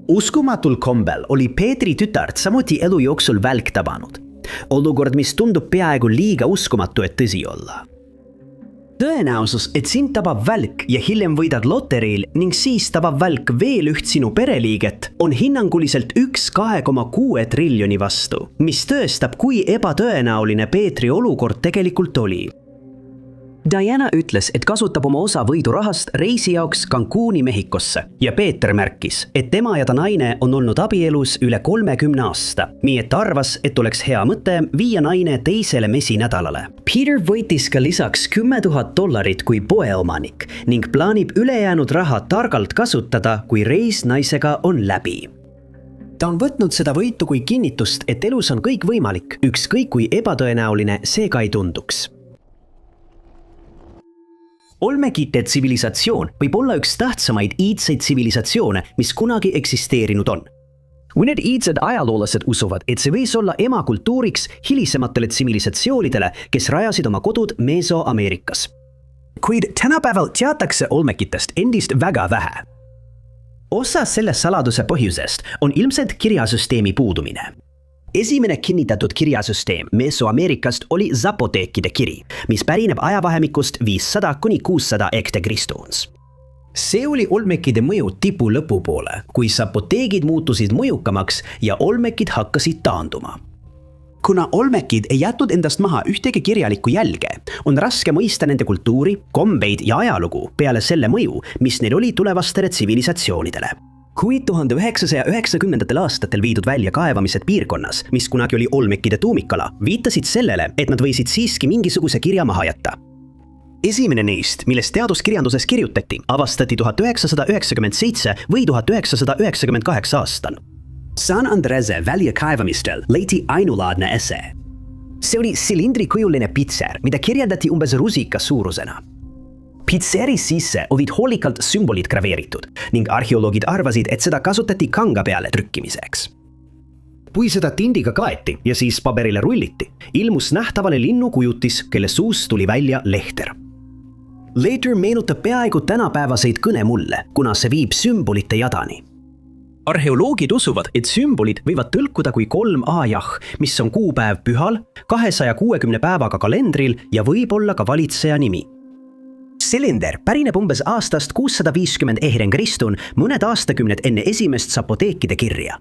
Uskumatul kombel oli Peetri tütart samuti elu jooksul välk tabanud. Olukord, mis tundub peaaegu liiga uskumatu, et tõsi olla. Tõenäosus, et sind tabab välk ja hiljem võidad loteriil ning siis tabab välk veel üht sinu pereliiget, on hinnanguliselt 1,2 triljoni vastu, mis tõestab, kui ebatõenäoline Peetri olukord tegelikult oli. Diana ütles, et kasutab oma osa võidurahast reisi jaoks Cancuni Mehhikosse ja Peeter märkis, et tema ja ta naine on olnud abielus üle 30 aasta, nii et arvas, et oleks hea mõte viia naine teisele mesinädalale. Peter võitis ka lisaks $10 000 kui poeomanik ning plaanib ülejäänud raha targalt kasutada, kui reis naisega on läbi. Ta on võtnud seda võitu kui kinnitust, et elus on kõik võimalik, ükskõik kui ebatõenäoline see ka ei tunduks. Olmekite tsivilisatsioon võib olla üks tähtsamaid iidseid tsivilisatsioone, mis kunagi eksisteerinud on. Mõned iidsed ajaloolased usuvad, et see võis olla emakultuuriks hilisematele tsivilisatsioonidele, kes rajasid oma kodud Mesoameerikas. Kuid tänapäeval teatakse olmekitest endist väga vähe. Osa selle saladuse põhjusest on ilmselt kirjasüsteemi puudumine. Esimene kinnitatud kirjasüsteem Mesoameerikast oli zapoteekide kiri, mis pärineb ajavahemikust 500 kuni 600 ekte Kristuns. See oli olmekide mõju tipu lõpupoole, kui zapoteegid muutusid mõjukamaks ja olmekid hakkasid taanduma. Kuna olmekid ei jätnud endast maha ühtegi kirjalikku jälge, on raske mõista nende kultuuri, kombeid ja ajalugu peale selle mõju, mis neil oli tulevastele tsivilisatsioonidele. Kui 1990. aastatel viidud välja kaevamised piirkonnas, mis kunagi oli olmekide tuumikala, viitasid sellele, et nad võisid siiski mingisuguse kirja maha jätta. Esimene neist, millest teaduskirjanduses kirjutati, avastati 1997 või 1998 aastal. San Andrese väljakaevamistel leiti ainulaadne ese. See oli silindrikujuline pitser, mida kirjeldati umbes rusika suurusena. Pitseri sisse olid hoolikalt sümbolid graveeritud ning arheoloogid arvasid, et seda kasutati kanga peale trükkimiseks. Kui seda tindiga kaeti ja siis paberile rulliti, ilmus nähtavale linnu kujutis, kelle suust tuli välja lehter. Later meenutab peaaegu tänapäevaseid kõnemulle, kuna see viib sümbolite jadani. Arheoloogid usuvad, et sümbolid võivad tõlkuda kui 3 mis on kuupäev pühal, 260 päevaga kalendril ja võib olla ka valitseja nimi. Silinder pärineb umbes aastast 650 Ehren Kristun, mõned aastakümned enne esimest zapoteekide kirja.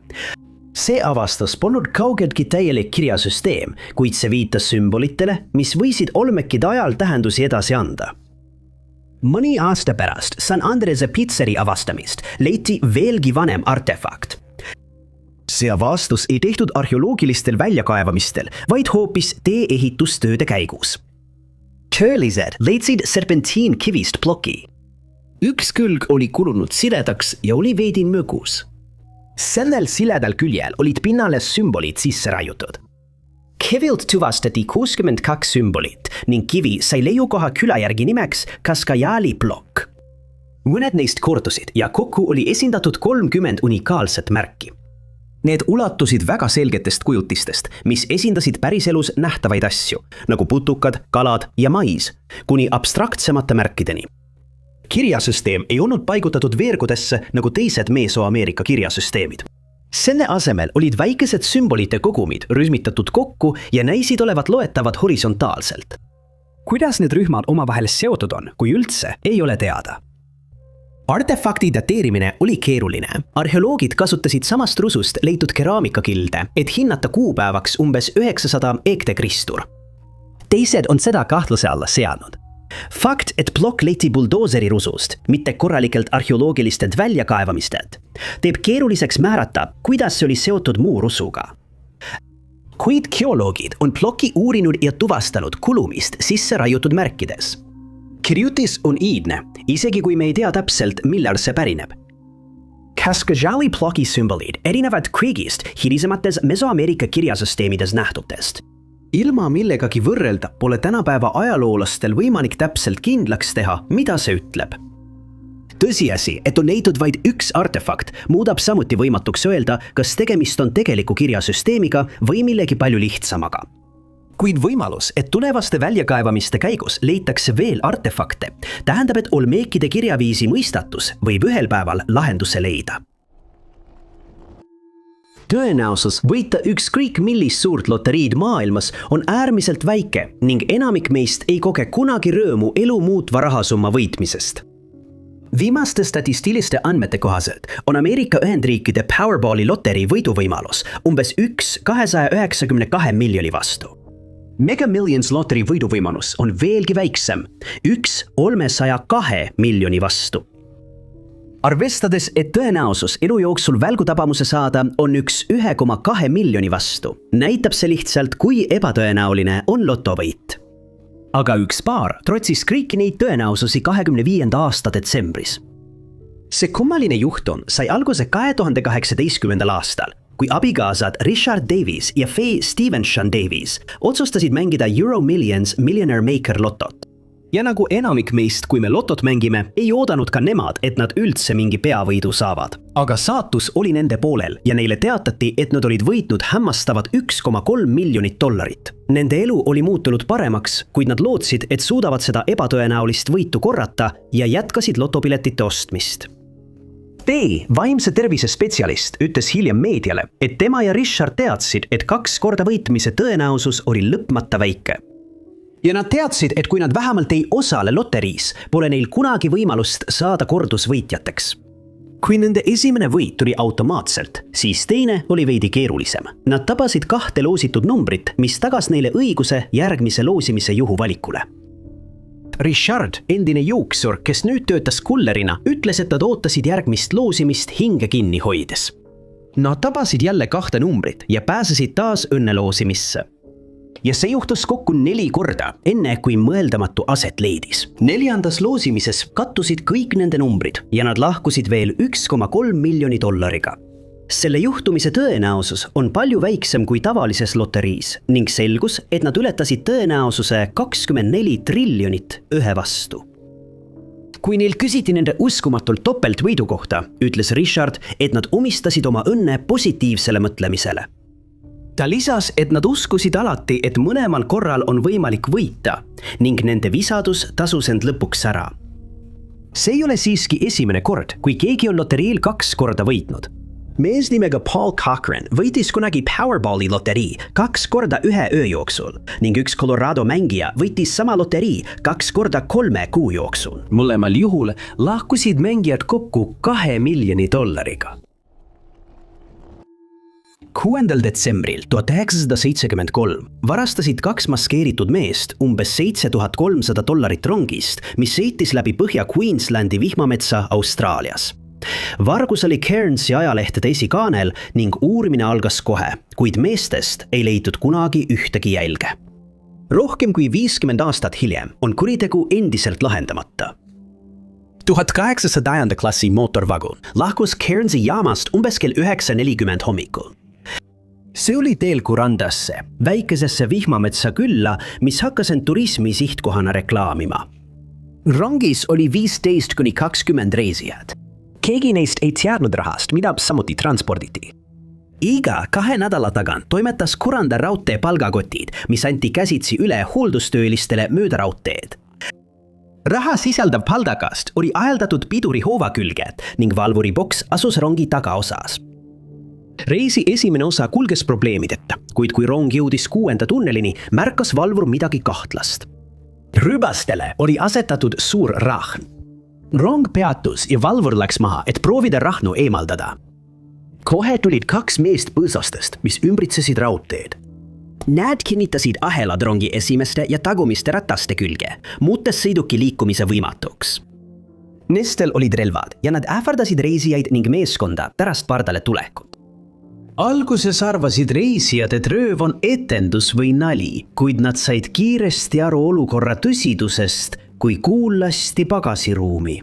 See avastus polnud kaugeltki täielik kirjasüsteem, kuid see viitas sümbolitele, mis võisid olmekide ajal tähendusi edasi anda. Mõni aasta pärast San Andrese pitseri avastamist leiti veelgi vanem artefakt. See avastus ei tehtud arheoloogilistel väljakaevamistel, vaid hoopis tee-ehitustööde käigus. Curlised leidsid serpentiinkivist ploki. Üks külg oli kulunud siledaks ja oli veidi mögus. Sellel siledal küljel olid pinnale sümbolid sisse raiutud. Kivilt tuvastati 62 sümbolit ning kivi sai leiukoha küla järgi nimeks Kaskajali plokk. Mõned neist kordusid ja kokku oli esindatud 30 unikaalset märki. Need ulatusid väga selgetest kujutistest, mis esindasid päriselus nähtavaid asju, nagu putukad, kalad ja mais, kuni abstraktsemate märkideni. Kirjasüsteem ei olnud paigutatud veergudesse nagu teised Mesoameerika kirjasüsteemid. Selle asemel olid väikesed sümbolite kogumid rühmitatud kokku ja näisid olevat loetavad horisontaalselt. Kuidas need rühmad omavahel seotud on, kui üldse, ei ole teada. Artefakti dateerimine oli keeruline. Arheoloogid kasutasid samast rusust leitud keraamikakilde, et hinnata kuupäevaks umbes 900 ekte Kristur. Teised on seda kahtluse alla seadnud. Fakt, et plokk leiti buldooseri rusust, mitte korralikelt arheoloogilistelt väljakaevamistelt, teeb keeruliseks määrata, kuidas see oli seotud muu rusuga. Kuid geoloogid on plokki uurinud ja tuvastanud kulumist sisse raiutud märkides. Kirjutis on iidne, isegi kui me ei tea täpselt, millal see pärineb. Kaskajali ploki sümbolid erinevad Kriegist hilisemates Mesoameerika kirjasüsteemides nähtutest. Ilma millegagi võrrelda pole tänapäeva ajaloolastel võimalik täpselt kindlaks teha, mida see ütleb. Tõsiasi, et on leitud vaid üks artefakt, muudab samuti võimatuks öelda, kas tegemist on tegeliku kirjasüsteemiga või millegi palju lihtsamaga. Kuid võimalus, et tulevaste väljakaevamiste käigus leitakse veel artefakte, tähendab, et olmeekide kirjaviisi mõistatus võib ühel päeval lahenduse leida. Tõenäosus võita ükskõik millist suurt loteriid maailmas on äärmiselt väike ning enamik meist ei koge kunagi rõõmu elu muutva rahasumma võitmisest. Viimaste statistiliste andmete kohaselt on Ameerika Ühendriikide Powerballi loterii võiduvõimalus umbes 292 miljoni vastu. Mega Millions loterii võiduvõimalus on veelgi väiksem, 302 miljoni vastu. Arvestades, et tõenäosus elu jooksul välgutabamuse saada on 1,2 miljoni vastu, näitab see lihtsalt, kui ebatõenäoline on lotovõit. Aga üks paar trotsis kõiki neid tõenäosusi 25. aasta detsembris. See kummaline juhtum sai alguse 2018. aastal, kui abikaasad Richard Davies ja Faye Stevenson Davies otsustasid mängida Euro Millions Millionaire Maker lotot. Ja nagu enamik meist, kui me lotot mängime, ei oodanud ka nemad, et nad üldse mingi peavõidu saavad. Aga saatus oli nende poolel ja neile teatati, et nad olid võitnud hämmastavad $1,3 miljonit. Nende elu oli muutunud paremaks, kuid nad lootsid, et suudavad seda ebatõenäolist võitu korrata ja jätkasid lotopiletite ostmist. Faye, vaimse tervise spetsialist, ütles hiljem meediale, et tema ja Richard teadsid, et 2 korda võitmise tõenäosus oli lõpmata väike. Ja nad teadsid, et kui nad vähemalt ei osale loteriis, pole neil kunagi võimalust saada kordusvõitjateks. Kui nende esimene võit tuli automaatselt, siis teine oli veidi keerulisem. Nad tabasid 2 loositud numbrit, mis tagas neile õiguse järgmise loosimise juhuvalikule. Richard, endine jooksur, kes nüüd töötas kullerina, ütles, et nad ootasid järgmist loosimist hinge kinni hoides. Nad tabasid jälle 2 numbrit ja pääsesid taas õnneloosimisse. Ja see juhtus kokku 4 korda, enne kui mõeldamatu aset leidis. 4. loosimises kattusid kõik nende numbrid ja nad lahkusid veel $1,3 miljoni. Selle juhtumise tõenäosus on palju väiksem kui tavalises loteriis ning selgus, et nad ületasid tõenäosuse 24 triljonit ühe vastu. Kui neil küsiti nende uskumatult topeltvõidu kohta, ütles Richard, et nad omistasid oma õnne positiivsele mõtlemisele. Ta lisas, et nad uskusid alati, et mõlemal korral on võimalik võita ning nende visadus tasus end lõpuks ära. See ei ole siiski esimene kord, kui keegi on loteriil 2 korda võitnud. Mees nimega Paul Cochran võitis kunagi Powerballi loterii 2 korda 1 öö jooksul ning üks Colorado mängija võitis sama loterii 2 korda 3 kuu jooksul. Mõlemal juhul lahkusid mängijad kokku $2 miljoni. 6. detsembril 1973 varastasid 2 maskeeritud meest umbes $7300 rongist, mis sõitis läbi Põhja-Queenslandi vihmametsa Austraalias. Vargus oli Cairnsi ajalehtede esikaanel ning uurimine algas kohe, kuid meestest ei leitud kunagi ühtegi jälge. Rohkem kui 50 aastat hiljem on kuritegu endiselt lahendamata. 1800. klassi mootorvagun lahkus Cairnsi jaamast umbes kell 9:40 hommikul. See oli teel Kurandasse, väikesesse vihmametsa külla, mis hakkas end turismi sihtkohana reklaamima. Rongis oli 15–20 reisijad. Keegi neist ei teadnud rahast, mida samuti transporditi. Iga 2 nädala tagant toimetas Kuranda raudtee palgakotid, mis anti käsitsi üle hooldustöölistele mööda raudteed. Raha sisaldav paldakast oli aeldatud piduri hoova külge ning valvuri boks asus rongi tagaosas. Reisi esimene osa kulges probleemideta, kuid kui rong jõudis 6. tunnelini, märkas valvur midagi kahtlast. Rübastele oli asetatud suur rahn. Rong peatus ja valvur läks maha, et proovida rahnu eemaldada. Kohe tulid 2 meest põõsastest, mis ümbritsesid raudteed. Need kinnitasid ahelad rongi esimeste ja tagumiste rataste külge, muutes sõiduki liikumise võimatuks. Nestel olid relvad ja nad ähvardasid reisijaid ning meeskonda pärast pardale tulekut. Alguses arvasid reisijad, et rööv on etendus või nali, kuid nad said kiiresti aru olukorra tõsidusest, kui kuul lasti pagasiruumi.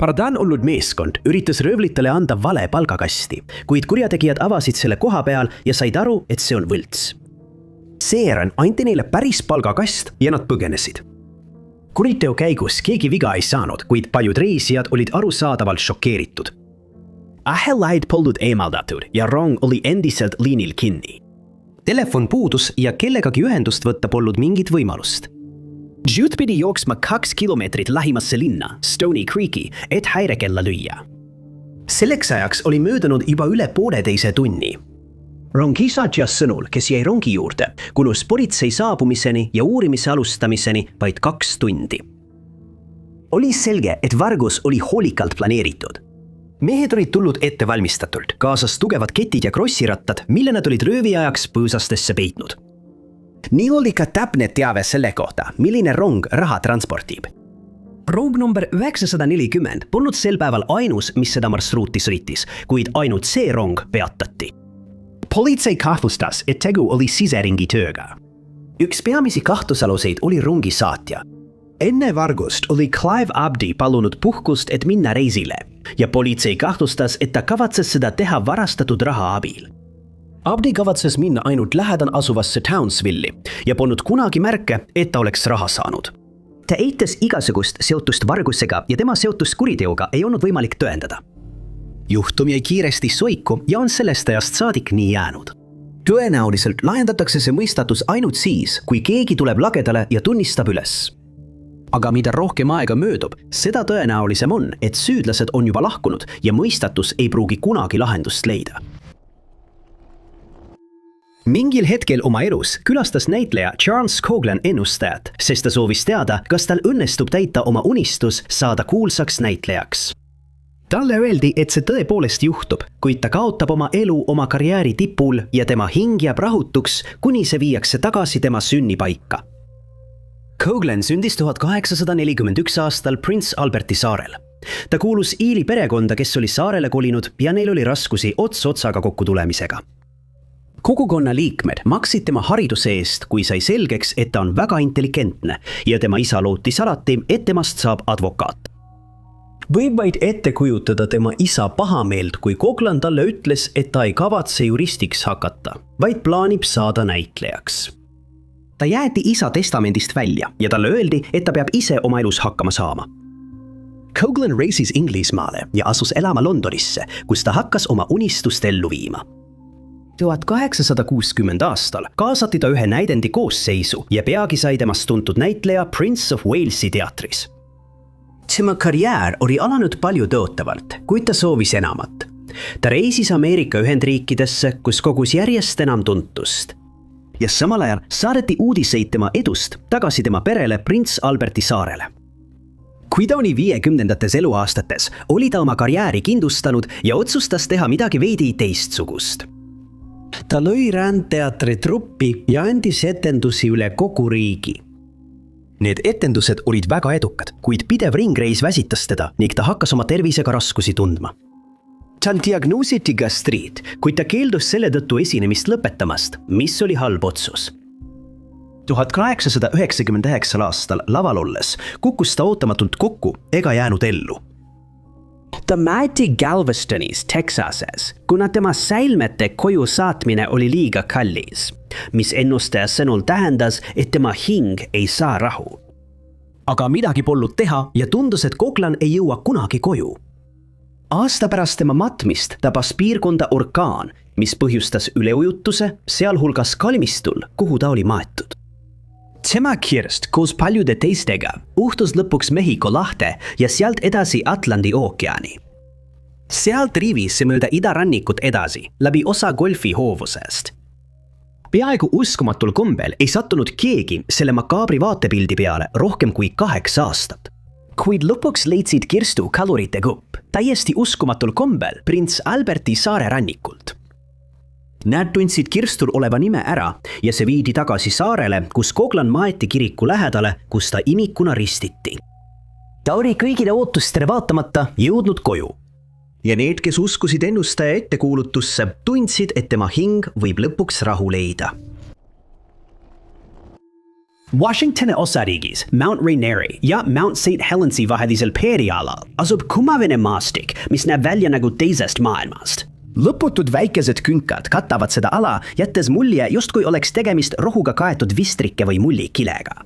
Pardan olnud meeskond üritas röövlitele anda vale palgakasti, kuid kurjategijad avasid selle koha peal ja said aru, et see on võlts. Seejärel anti neile päris palgakast ja nad põgenesid. Kuriteo käigus keegi viga ei saanud, kuid paljud reisijad olid arusaadavalt šokeeritud. Ahelaid polnud eemaldatud ja rong oli endiselt liinil kinni. Telefon puudus ja kellegagi ühendust võtta polnud mingit võimalust. Jude pidi jooksma 2 kilomeetrit lähimasse linna, Stony Creeki, et häirekella lüüa. Selleks ajaks oli möödunud juba üle 1,5 tunni. Rongisatja sõnul, kes jäi rongi juurde, kulus politsei saabumiseni ja uurimise alustamiseni vaid 2 tundi. Oli selge, et vargus oli hoolikalt planeeritud. Mehed olid tulnud ettevalmistatult, kaasas tugevad ketid ja krossirattad, mille nad olid röövi ajaks põõsastesse peitnud. Nii oli ka täpne teave selle kohta, milline rong raha transportib. Rong number 940 polnud sel päeval ainus, mis seda marsruuti sõitis, kuid ainult see rong peatati. Politsei kahtlustas, et tegu oli siseringi tööga. Üks peamisi kahtlusaluseid oli rongi saatja. Enne vargust oli Clive Abdi palunud puhkust, et minna reisile ja politsei kahtlustas, et ta kavatses seda teha varastatud raha abil. Abdi kavatses minna ainult lähedal asuvasse Townsville'i ja polnud kunagi märke, et ta oleks raha saanud. Ta eitas igasugust seotust vargusega ja tema seotust kuriteoga ei olnud võimalik tõendada. Juhtum jäi kiiresti soiku ja on sellest ajast saadik nii jäänud. Tõenäoliselt lahendatakse see mõistatus ainult siis, kui keegi tuleb lagedale ja tunnistab üles. Aga mida rohkem aega möödub, seda tõenäolisem on, et süüdlased on juba lahkunud ja mõistatus ei pruugi kunagi lahendust leida. Mingil hetkel oma elus külastas näitleja Charles Coughlin ennustajat, sest ta soovis teada, kas tal õnnestub täita oma unistus saada kuulsaks näitlejaks. Talle öeldi, et see tõepoolest juhtub, kuid ta kaotab oma elu oma karjääri tipul ja tema hing jääb rahutuks, kuni see viiakse tagasi tema sünnipaika. Coughlin sündis 1841 aastal Prince Alberti saarel. Ta kuulus Eali perekonda, kes oli saarele kolinud ja neil oli raskusi ots otsaga kokku tulemisega. Kogukonna liikmed maksid tema hariduse eest, kui sai selgeks, et ta on väga intelligentne ja tema isa lootis alati, et temast saab advokaat. Võib vaid ette kujutada tema isa pahameelt, kui Coughlin talle ütles, et ta ei kavatse juristiks hakata, vaid plaanib saada näitlejaks. Ta jäeti isa testamendist välja ja talle öeldi, et ta peab ise oma elus hakkama saama. Coughlin reisis Inglismaale ja asus elama Londonisse, kus ta hakkas oma unistust ellu viima. 1860 aastal kaasati ta ühe näidendi koosseisu ja peagi sai temast tuntud näitleja Prince of Walesi teatris. Tema karjäär oli alanud palju tõotavalt, kuid ta soovis enamat. Ta reisis Ameerika Ühendriikidesse, kus kogus järjest enam tuntust. Ja samal ajal saadeti uudiseid tema edust tagasi tema perele Prince Alberti saarele. Kui ta oli 50ndates eluaastates, oli ta oma karjääri kindlustanud ja otsustas teha midagi veidi teistsugust. Ta lõi rändteatri truppi ja andis etendusi üle kogu riigi. Need etendused olid väga edukad, kuid pidev ringreis väsitas teda ning ta hakkas oma tervisega raskusi tundma. Tal diagnoositi gastriit, kuid ta keeldus selle tõttu esinemist lõpetamast, mis oli halb otsus. 1899 aastal laval olles kukkus ta ootamatult kokku ega jäänud ellu. Ta mäeti Galvestonis, Texases, kuna tema säilmete koju saatmine oli liiga kallis, mis ennustaja sõnul tähendas, et tema hing ei saa rahu. Aga midagi polnud teha ja tundus, et Coughlin ei jõua kunagi koju. Aasta pärast tema matmist tabas piirkonda orkaan, mis põhjustas üleujutuse, sealhulgas kalmistul, kuhu ta oli maetud. Tema kirst koos paljude teistega uhtus lõpuks Mehhiko lahte ja sealt edasi Atlandi ookeani. Sealt rivis see mööda idarannikut edasi, läbi osa golfi hoovusest. Peaaegu uskumatul kombel ei sattunud keegi selle makaabri vaatepildi peale rohkem kui 8 aastat. Kuid lõpuks leidsid kirstu kalurite grupp täiesti uskumatul kombel Prince Alberti saare rannikult. Nad tundsid kirstul oleva nime ära ja see viidi tagasi saarele, kus Goglan maeti kiriku lähedale, kus ta imikuna ristiti. Ta oli kõigile ootustele vaatamata jõudnud koju. Ja need, kes uskusid ennustaja ettekuulutusse, tundsid, et tema hing võib lõpuks rahu leida. Washingtoni osariigis Mount Rainieri ja Mount St. Helensi vahelisel peerialal asub kumavene maastik, mis näeb välja nagu teisest maailmast. Lõputud väikesed künkad katavad seda ala, jättes mulje justkui oleks tegemist rohuga kaetud vistrike või mullikilega.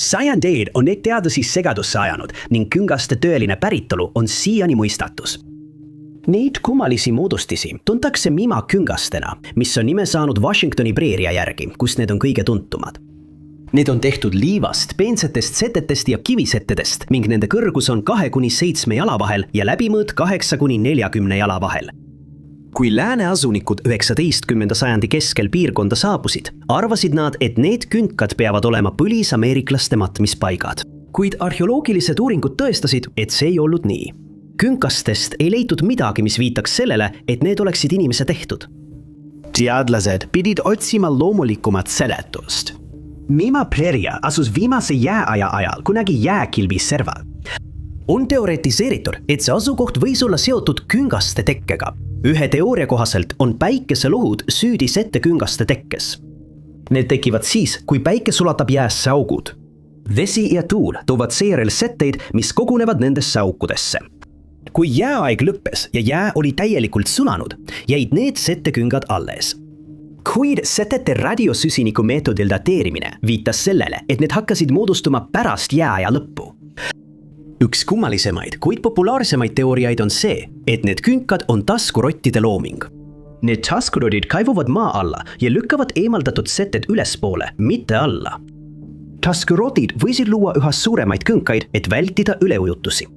Sajandeid on need teadlasi segadusse ajanud ning küngaste tõeline päritolu on siiani mõistatus. Neid kummalisi moodustisi tuntakse Mima küngastena, mis on nime saanud Washingtoni preeria järgi, kus need on kõige tuntumad. Need on tehtud liivast, peensetest setetest ja kivisettedest ning nende kõrgus on 2–7 jala vahel ja läbimõõt 8–40 jala vahel. Kui lääne asunikud 19. sajandi keskel piirkonda saabusid, arvasid nad, et need künkad peavad olema põlisameeriklaste matmispaigad. Kuid arheoloogilised uuringud tõestasid, et see ei olnud nii. Künkastest ei leitud midagi, mis viitaks sellele, et need oleksid inimese tehtud. Teadlased pidid otsima loomulikumat seletust. Mima preeria asus viimase jääaja ajal kunagi jääkilbi serval. On teoretiseeritud, et see asukoht võis olla seotud küngaste tekkega. Ühe teooria kohaselt on päikeselohud süüdi setteküngaste tekkes. Need tekivad siis, kui päike sulatab jäässe augud. Vesi ja tuul toovad seejärel setteid, mis kogunevad nendesse aukudesse. Kui jääaeg lõppes ja jää oli täielikult sulanud, jäid need setteküngad alles. Kuid setete radiosüsiniku meetodil dateerimine viitas sellele, et need hakkasid moodustuma pärast jääaja lõppu. Üks kummalisemaid, kuid populaarsemaid teooriaid on see, et need künkad on taskurottide looming. Need taskurotid kaivuvad maa alla ja lükkavad eemaldatud seted ülespoole, mitte alla. Taskurotid võisid luua üha suuremaid künkaid, et vältida üleujutusi.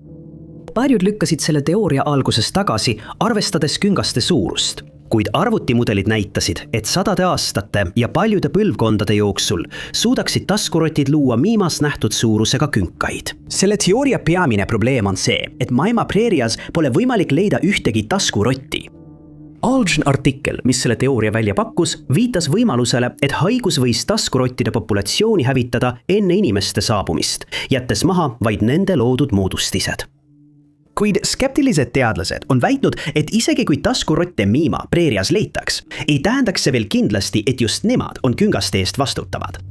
Paljud lükkasid selle teooria alguses tagasi, arvestades küngaste suurust, kuid arvutimudelid näitasid, et sadade aastate ja paljude põlvkondade jooksul suudaksid taskurotid luua Mimas nähtud suurusega künkaid. Selle teooria peamine probleem on see, et maailma preerias pole võimalik leida ühtegi taskurotti. Algen artikkel, mis selle teooria välja pakkus, viitas võimalusele, et haigus võis taskurottide populatsiooni hävitada enne inimeste saabumist, jättes maha vaid nende loodud moodustised. Kuid skeptilised teadlased on väitnud, et isegi kui taskurotte Mima preerias leitaks, ei tähendaks see veel kindlasti, et just nemad on küngaste eest vastutavad.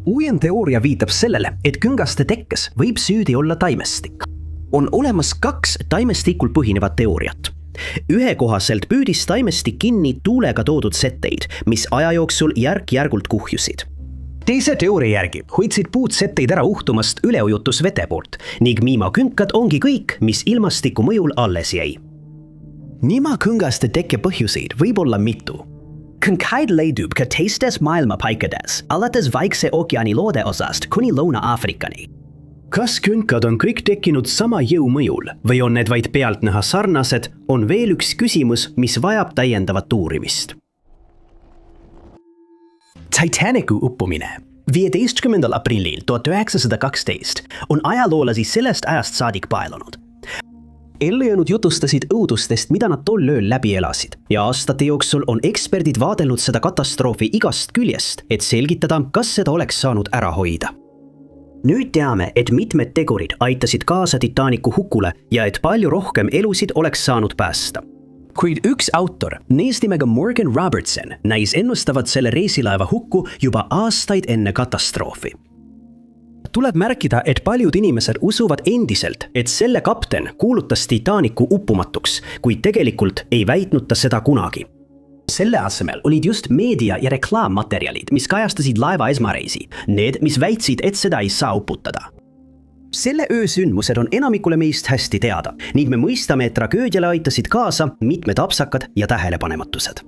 Uuem teooria viitab sellele, et küngaste tekkes võib süüdi olla taimestik. On olemas 2 taimestikul põhinevat teooriat. Ühe kohaselt püüdis taimestik kinni tuulega toodud setteid, mis aja jooksul järk-järgult kuhjusid. Teise teooria järgi hoidsid puud setteid ära uhtumast üleujutusvete poolt ning Mima künkad ongi kõik, mis ilmastiku mõjul alles jäi. Mima küngaste tekke põhjuseid võib olla mitu. Künkaid leidub ka teistes maailma paikades, alates Vaikse ookeani loodeosast kuni Lõuna-Aafrikani. Kas künkad on kõik tekkinud sama jõu mõjul või on need vaid pealtnäha sarnased, on veel üks küsimus, mis vajab täiendavat uurimist. Titanicu uppumine 15. aprillil 1912 on ajaloolasi sellest ajast saadik paelunud. Ellujäänud jutustasid õudustest, mida nad tol ööl läbi elasid ja aastate jooksul on eksperdid vaadelnud seda katastroofi igast küljest, et selgitada, kas seda oleks saanud ära hoida. Nüüd teame, et mitmed tegurid aitasid kaasa Titanicu hukule ja et palju rohkem elusid oleks saanud päästa. Kuid üks autor, neist nimega Morgan Robertson, näis ennustavat selle reisilaeva hukku juba aastaid enne katastroofi. Tuleb märkida, et paljud inimesed usuvad endiselt, et selle kapten kuulutas Titanicu uppumatuks, kuid tegelikult ei väitnud ta seda kunagi. Selle asemel olid just meedia ja reklaammaterjalid, mis kajastasid laeva esmareisi, need, mis väitsid, et seda ei saa uputada. Selle öö sündmused on enamikule meist hästi teada ning me mõistame, et tragöödiale aitasid kaasa mitmed apsakad ja tähelepanematused.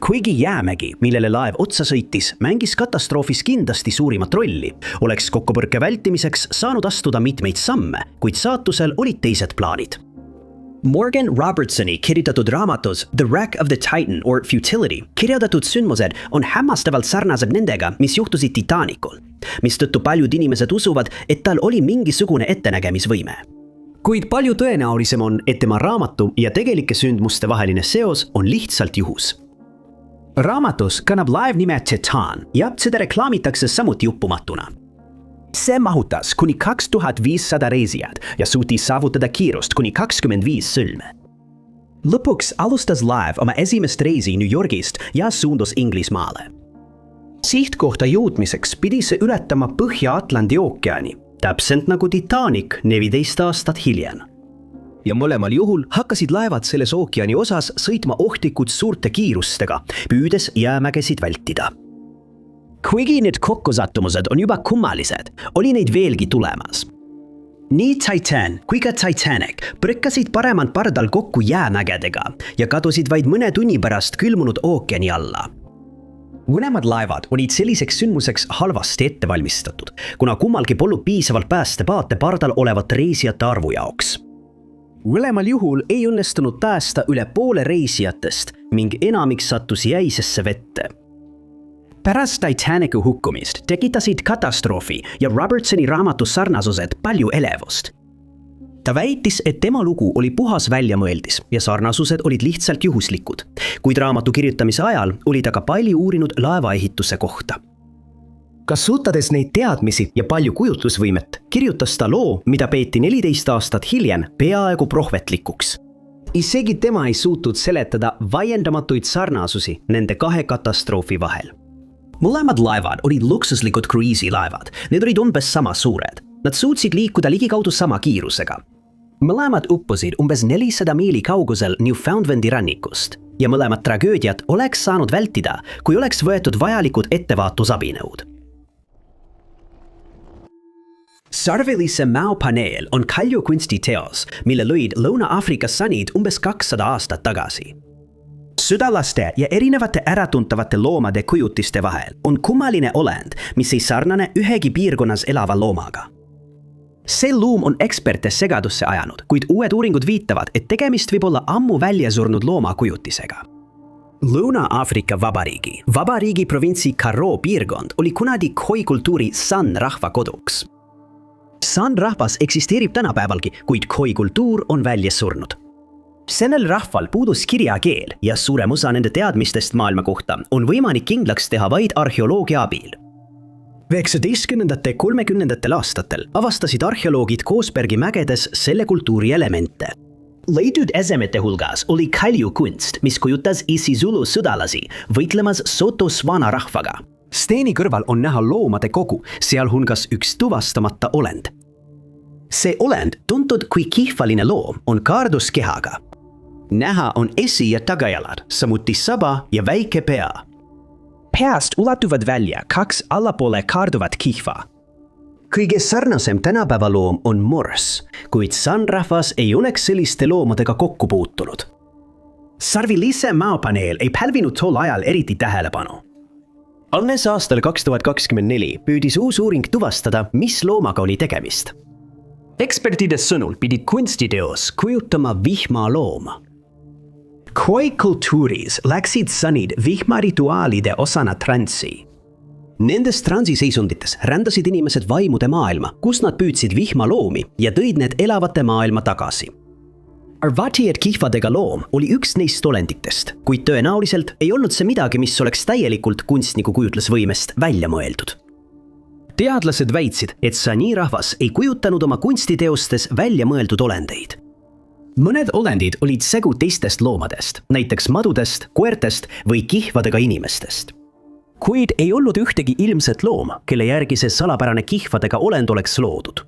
Kuigi jäämägi, millele laev otsa sõitis, mängis katastroofis kindlasti suurimat rolli, oleks kokkupõrke vältimiseks saanud astuda mitmeid samme, kuid saatusel olid teised plaanid. Morgan Robertsoni kirjutatud raamatus The Wreck of the Titan or Futility kirjeldatud sündmused on hämmastavalt sarnased nendega, mis juhtusid Titanicul, mistõttu paljud inimesed usuvad, et tal oli mingisugune ettenägemisvõime. Kuid palju tõenäolisem on, et tema raamatu ja tegelike sündmuste vaheline seos on lihtsalt juhus. Raamatus kannab laev nime Titan ja seda reklaamitakse samuti uppumatuna. See mahutas kuni 2500 reisijat ja suutis saavutada kiirust kuni 25 sõlme. Lõpuks alustas laev oma esimest reisi New Yorgist ja suundus Inglismaale. Sihtkohta jõudmiseks pidi see ületama Põhja-Atlandi ookeani, täpselt nagu Titanic 14 aastat hiljem. Ja mõlemal juhul hakkasid laevad selles ookeani osas sõitma ohtlikud suurte kiirustega, püüdes jäämägesid vältida. Kuigi need kokkusattumused on juba kummalised, oli neid veelgi tulemas. Nii Titan kui ka Titanic põrkasid paremal pardal kokku jäämägedega ja kadusid vaid mõne tunni pärast külmunud ookeani alla. Mõlemad laevad olid selliseks sündmuseks halvasti ette valmistatud, kuna kummalgi polnud piisavalt päästepaate pardal olevat reisijate arvu jaoks. Mõlemal juhul ei õnnestunud päästa üle poole reisijatest ning enamik sattus jäisesse vette. Pärast Titanicu hukkumist tekitasid katastroofi ja Robertsoni raamatu sarnasused palju elevust. Ta väitis, et tema lugu oli puhas väljamõeldis ja sarnasused olid lihtsalt juhuslikud, kuid raamatu kirjutamise ajal oli ta ka palju uurinud laevaehituse kohta. Kasutades neid teadmisi ja palju kujutlusvõimet, kirjutas ta loo, mida peeti 14 aastat hiljem peaaegu prohvetlikuks. Isegi tema ei suutnud seletada vaiendamatuid sarnasusi nende kahe katastroofi vahel. Mõlemad laevad olid luksuslikud kruiisilaevad, need olid umbes sama suured. Nad suutsid liikuda ligikaudu sama kiirusega. Mõlemad uppusid umbes 400 miili kaugusel Newfoundlandi rannikust ja mõlemad tragöödiat oleks saanud vältida, kui oleks võetud vajalikud ettevaatusabinõud. Sarvilise mäopaneel on kaljukunsti teos, mille lõid Lõuna-Aafrika sanid umbes 200 aastat tagasi. Südalaste ja erinevate äratuntavate loomade kujutiste vahel on kummaline olend, mis ei sarnane ühegi piirkonnas elava loomaga. See loom on eksperte segadusse ajanud, kuid uued uuringud viitavad, et tegemist võib olla ammu välja surnud looma kujutisega. Lõuna-Aafrika Vabariigi provintsi Karoo piirkond oli kunagi Khoi kultuuri San rahva koduks. San rahvas eksisteerib tänapäevalgi, kuid Khoi kultuur on välja surnud. Sellel rahval puudus kirjakeel ja suurem osa nende teadmistest maailma kohta on võimalik kindlaks teha vaid arheoloogia abil. 19. 30. aastatel avastasid arheoloogid Koosbergi mägedes selle kultuuri elemente. Leidnud esemete hulgas oli kaljukunst, mis kujutas isiZulu sõdalasi võitlemas Sotho-Swana rahvaga. Steeni kõrval on näha loomade kogu, sealhulgas üks tuvastamata olend. See olend, tuntud kui kihvaline loom, on kaarduskehaga. Näha on esi- ja tagajalad, samuti saba ja väike pea. Peast ulatuvad välja 2 allapoole kaarduvat kihva. Kõige sarnasem tänapäeva loom on morss, kuid San rahvas ei oleks selliste loomadega kokku puutunud. Sarvilise mäopaneel ei pälvinud tol ajal eriti tähelepanu. Alles aastal 2024 püüdis uus uuring tuvastada, mis loomaga oli tegemist. Ekspertide sõnul pidid kunstiteos kujutama vihmalooma. Khoi kultuuris läksid sanid vihmarituaalide osana transi. Nendes transiseisundites rändasid inimesed vaimude maailma, kus nad püüdsid vihmaloomi ja tõid need elavate maailma tagasi. Arvati, et kihvadega loom oli üks neist olenditest, kuid tõenäoliselt ei olnud see midagi, mis oleks täielikult kunstniku kujutlusvõimest välja mõeldud. Teadlased väitsid, et Sani rahvas ei kujutanud oma kunstiteostes välja mõeldud olendeid. Mõned olendid olid segu teistest loomadest, näiteks madudest, koertest või kihvadega inimestest. Kuid ei olnud ühtegi ilmset looma, kelle järgi see salapärane kihvadega olend oleks loodud.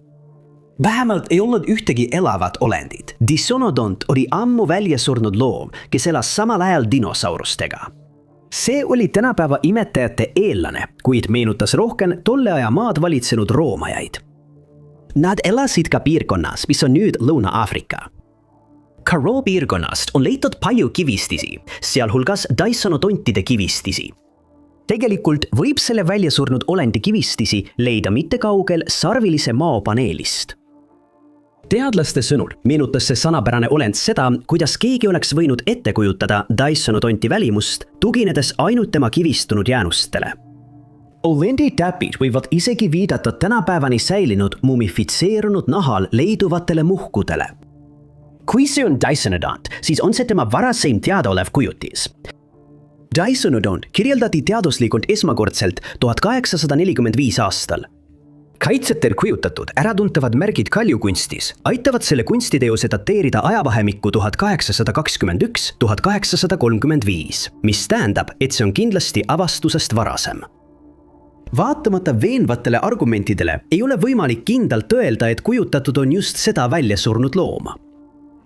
Vähemalt ei olnud ühtegi elavat olendit. Disonodont oli ammu välja surnud loom, kes elas samal ajal dinosaurustega. See oli tänapäeva imetajate eellane, kuid meenutas rohkem tolle aja maad valitsenud roomajaid. Nad elasid ka piirkonnas, mis on nüüd Lõuna-Aafrika. Karoo piirkonnast on leitud palju kivistisi, sealhulgas Dysonodontide kivistisi. Tegelikult võib selle välja surnud olendi kivistisi leida mitte kaugel sarvilise maopaneelist. Teadlaste sõnul meenutas see sanapärane olend seda, kuidas keegi oleks võinud ette kujutada Dysonodonti välimust, tuginedes ainult tema kivistunud jäänustele. Olendi täpid võivad isegi viidata tänapäevani säilinud mumifitseerunud nahal leiduvatele muhkudele. Kui see on Dysonodont, siis on see tema varaseim teadaolev kujutis. Dysonodoon kirjeldati teaduslikult esmakordselt 1845 aastal. Kaitsetel kujutatud äratuntavad märgid kaljukunstis aitavad selle kunstiteose dateerida ajavahemikku 1821–1835, mis tähendab, et see on kindlasti avastusest varasem. Vaatamata veenvatele argumentidele ei ole võimalik kindlalt öelda, et kujutatud on just seda välja surnud looma.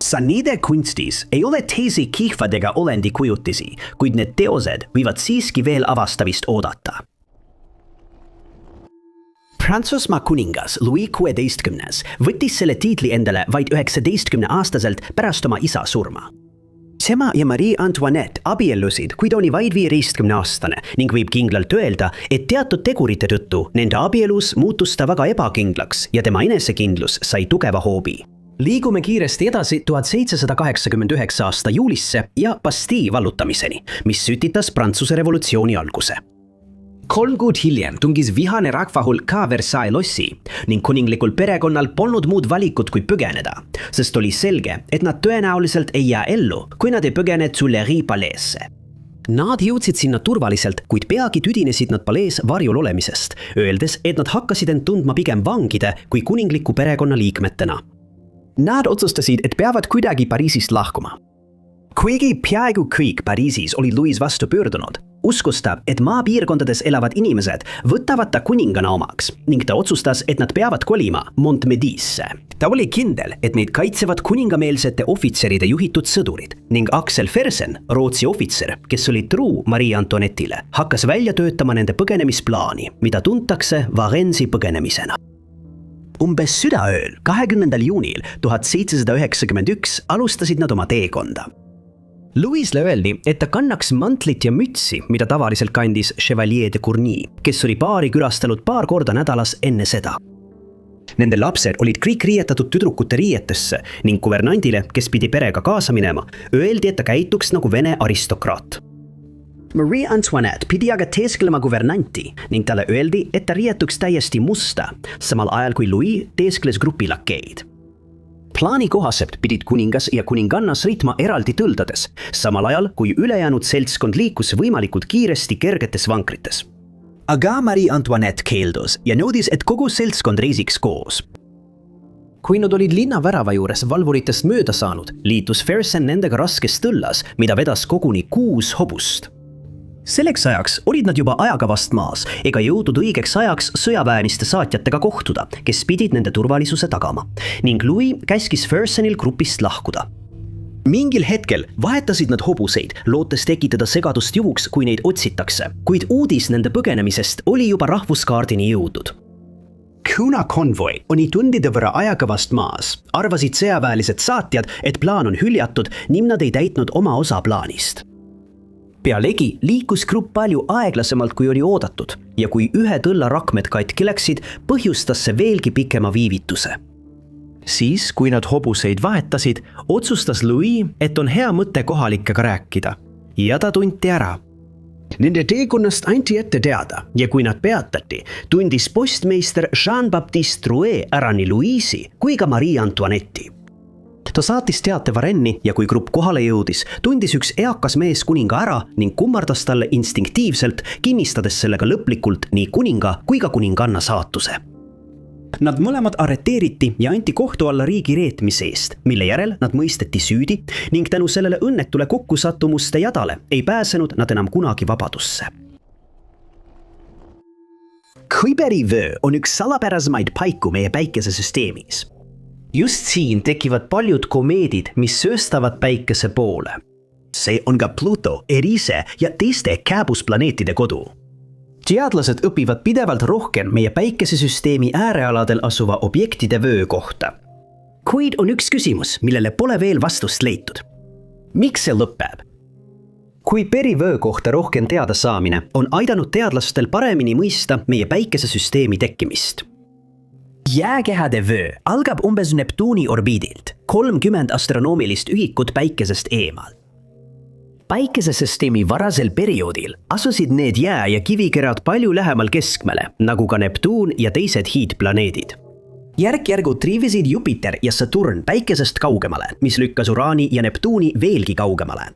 Sanide kunstis ei ole teisi kihvadega olendi kujutisi, kuid need teosed võivad siiski veel avastamist oodata. Prantsusmaa kuningas Louis XVI võttis selle tiitli endale vaid 19-aastaselt pärast oma isa surma. Tema ja Marie Antoinette abiellusid, kuid oli vaid 15-aastane ning võib kindlalt öelda, et teatud tegurite tõttu nende abielus muutus ta väga ebakindlaks ja tema enesekindlus sai tugeva hoobi. Liigume kiiresti edasi 1789 aasta juulisse ja Bastille vallutamiseni, mis sütitas Prantsuse revolutsiooni alguse. 3 kuud hiljem tungis vihane rahvahulk ka Versailles lossi ning kuninglikul perekonnal polnud muud valikut kui põgeneda, sest oli selge, et nad tõenäoliselt ei jää ellu, kui nad ei põgene Tuileries paleesse. Nad jõudsid sinna turvaliselt, kuid peagi tüdinesid nad palees varjul olemisest, öeldes, et nad hakkasid end tundma pigem vangide kui kuningliku perekonna liikmetena. Nad otsustasid, et peavad kuidagi Pariisist lahkuma. Kuigi peaaegu kõik Pariisis oli Louis vastu pöördunud, uskus ta, et maapiirkondades elavad inimesed võtavad ta kuningana omaks ning ta otsustas, et nad peavad kolima Montmédisse. Ta oli kindel, et neid kaitsevad kuningameelsete ohvitseride juhitud sõdurid ning Axel Fersen, Rootsi ohvitser, kes oli truu Marie Antoinettile, hakkas välja töötama nende põgenemisplaani, mida tuntakse Varensi põgenemisena. Umbes südaööl 20. juunil 1791 alustasid nad oma teekonda. Louisle öeldi, et ta kannaks mantlit ja mütsi, mida tavaliselt kandis Chevalier de Courny, kes oli baari külastanud paar korda nädalas enne seda. Nende lapsed olid kõik riietatud tüdrukute riietesse ning kuvernandile, kes pidi perega kaasa minema, öeldi, et ta käituks nagu Vene aristokraat. Marie Antoinette pidi aga teesklema kuvernanti ning talle öeldi, et ta riietuks täiesti musta, samal ajal kui Louis teeskles grupi lakeid. Plaani kohaselt pidid kuningas ja kuninganna sõitma eraldi tõldades, samal ajal kui ülejäänud seltskond liikus võimalikult kiiresti kergetes vankrites. Aga Marie Antoinette keeldus ja nõudis, et kogu seltskond reisiks koos. Kui nad olid linnavärava juures valvuritest mööda saanud, liitus Fersen nendega raskes tõllas, mida vedas koguni 6 hobust. Selleks ajaks olid nad juba ajakavast maas ega jõudnud õigeks ajaks sõjaväeliste saatjatega kohtuda, kes pidid nende turvalisuse tagama, ning Louis käskis Fersenil grupist lahkuda. Mingil hetkel vahetasid nad hobuseid, lootes tekitada segadust juhuks, kui neid otsitakse, kuid uudis nende põgenemisest oli juba rahvuskaardini jõudnud. Kuna konvoi oli tundide võrra ajakavast maas, arvasid sõjaväelised saatjad, et plaan on hüljatud ning nad ei täitnud oma osa plaanist. Pealegi liikus grupp palju aeglasemalt, kui oli oodatud ja kui ühe tõlla rakmed katki läksid, põhjustas see veelgi pikema viivituse. Siis, kui nad hobuseid vahetasid, otsustas Louis, et on hea mõte kohalikega rääkida ja ta tunti ära. Nende teekonnast anti ette teada ja kui nad peatati, tundis postmeister Jean-Baptiste Drouet ära nii Louisi kui ka Marie Antoinette'i. Ta saatis teate Varenni ja kui grupp kohale jõudis, tundis üks eakas mees kuninga ära ning kummardas talle instinktiivselt, kinnistades sellega lõplikult nii kuninga kui ka kuninganna saatuse. Nad mõlemad arreteeriti ja anti kohtu alla riigi reetmise eest, mille järel nad mõisteti süüdi ning tänu sellele õnnetule kokkusattumuste jadale ei pääsenud nad enam kunagi vabadusse. Kuiberivöö on üks salapärasemaid paiku meie päikesesüsteemis. Just siin tekivad paljud komeedid, mis sööstavad päikese poole. See on ka Pluto, Erise ja teiste kääbusplaneetide kodu. Teadlased õpivad pidevalt rohkem meie päikesesüsteemi äärealadel asuva objektide vöö kohta. Kuid on üks küsimus, millele pole veel vastust leitud. Miks see lõpeb? Kui perivöö kohta rohkem teada saamine on aidanud teadlastel paremini mõista meie päikesesüsteemi tekkimist. Jääkehade vöö algab umbes Neptuuni orbiidilt, 30 astronoomilist ühikut päikesest eemal. Päikesesüsteemi varasel perioodil asusid need jää- ja kivikerad palju lähemal keskmele, nagu ka Neptuun ja teised hiidplaneedid. Järk-järgult triivisid Jupiter ja Saturn päikesest kaugemale, mis lükkas Uraani ja Neptuuni veelgi kaugemale.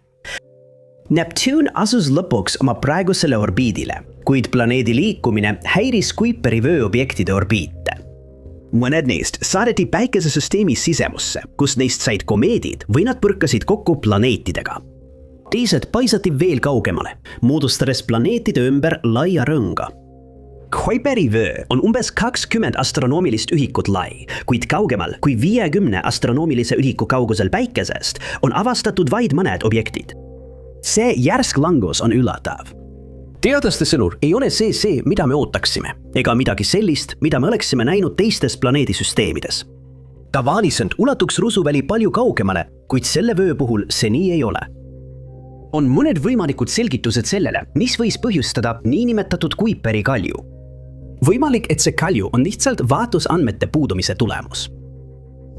Neptune asus lõpuks oma praegusele orbiidile, kuid planeedi liikumine häiris Kuiperi vööobjektide orbiite. Mõned neist saadeti päikesesüsteemi sisemusse, kus neist said komeedid või nad põrkasid kokku planeetidega. Teised paisati veel kaugemale, moodustades planeetide ümber laia rõnga. Kuiperi vöö on umbes 20 astronoomilist ühikut lai, kuid kaugemal kui 50 astronoomilise ühiku kaugusel päikesest on avastatud vaid mõned objektid. See järsk langus on üllatav. Teadlaste sõnul ei ole see, mida me ootaksime, ega midagi sellist, mida me oleksime näinud teistes planeedisüsteemides. Tavaliselt ulatuks rusuväli palju kaugemale, kuid selle vöö puhul see nii ei ole. On mõned võimalikud selgitused sellele, mis võis põhjustada niinimetatud Kuiperi kalju. Võimalik, et see kalju on lihtsalt vaatlusandmete puudumise tulemus.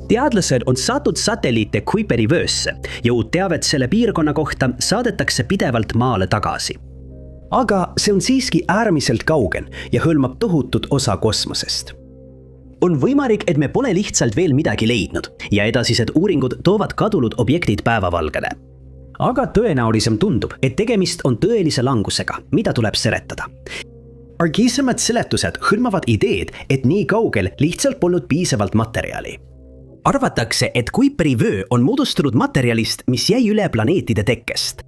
Teadlased on saatnud satelliite Kuiperi vöösse ja uut teavet selle piirkonna kohta saadetakse pidevalt maale tagasi. Aga see on siiski äärmiselt kaugel ja hõlmab tohutut osa kosmosest. On võimalik, et me pole lihtsalt veel midagi leidnud ja edasised uuringud toovad kadunud objektid päevavalgele. Aga tõenäolisem tundub, et tegemist on tõelise langusega, mida tuleb seletada. Argisemad seletused hõlmavad ideed, et nii kaugel lihtsalt polnud piisavalt materjali. Arvatakse, et Kuiperi vöö on moodustunud materjalist, mis jäi üle planeetide tekkest.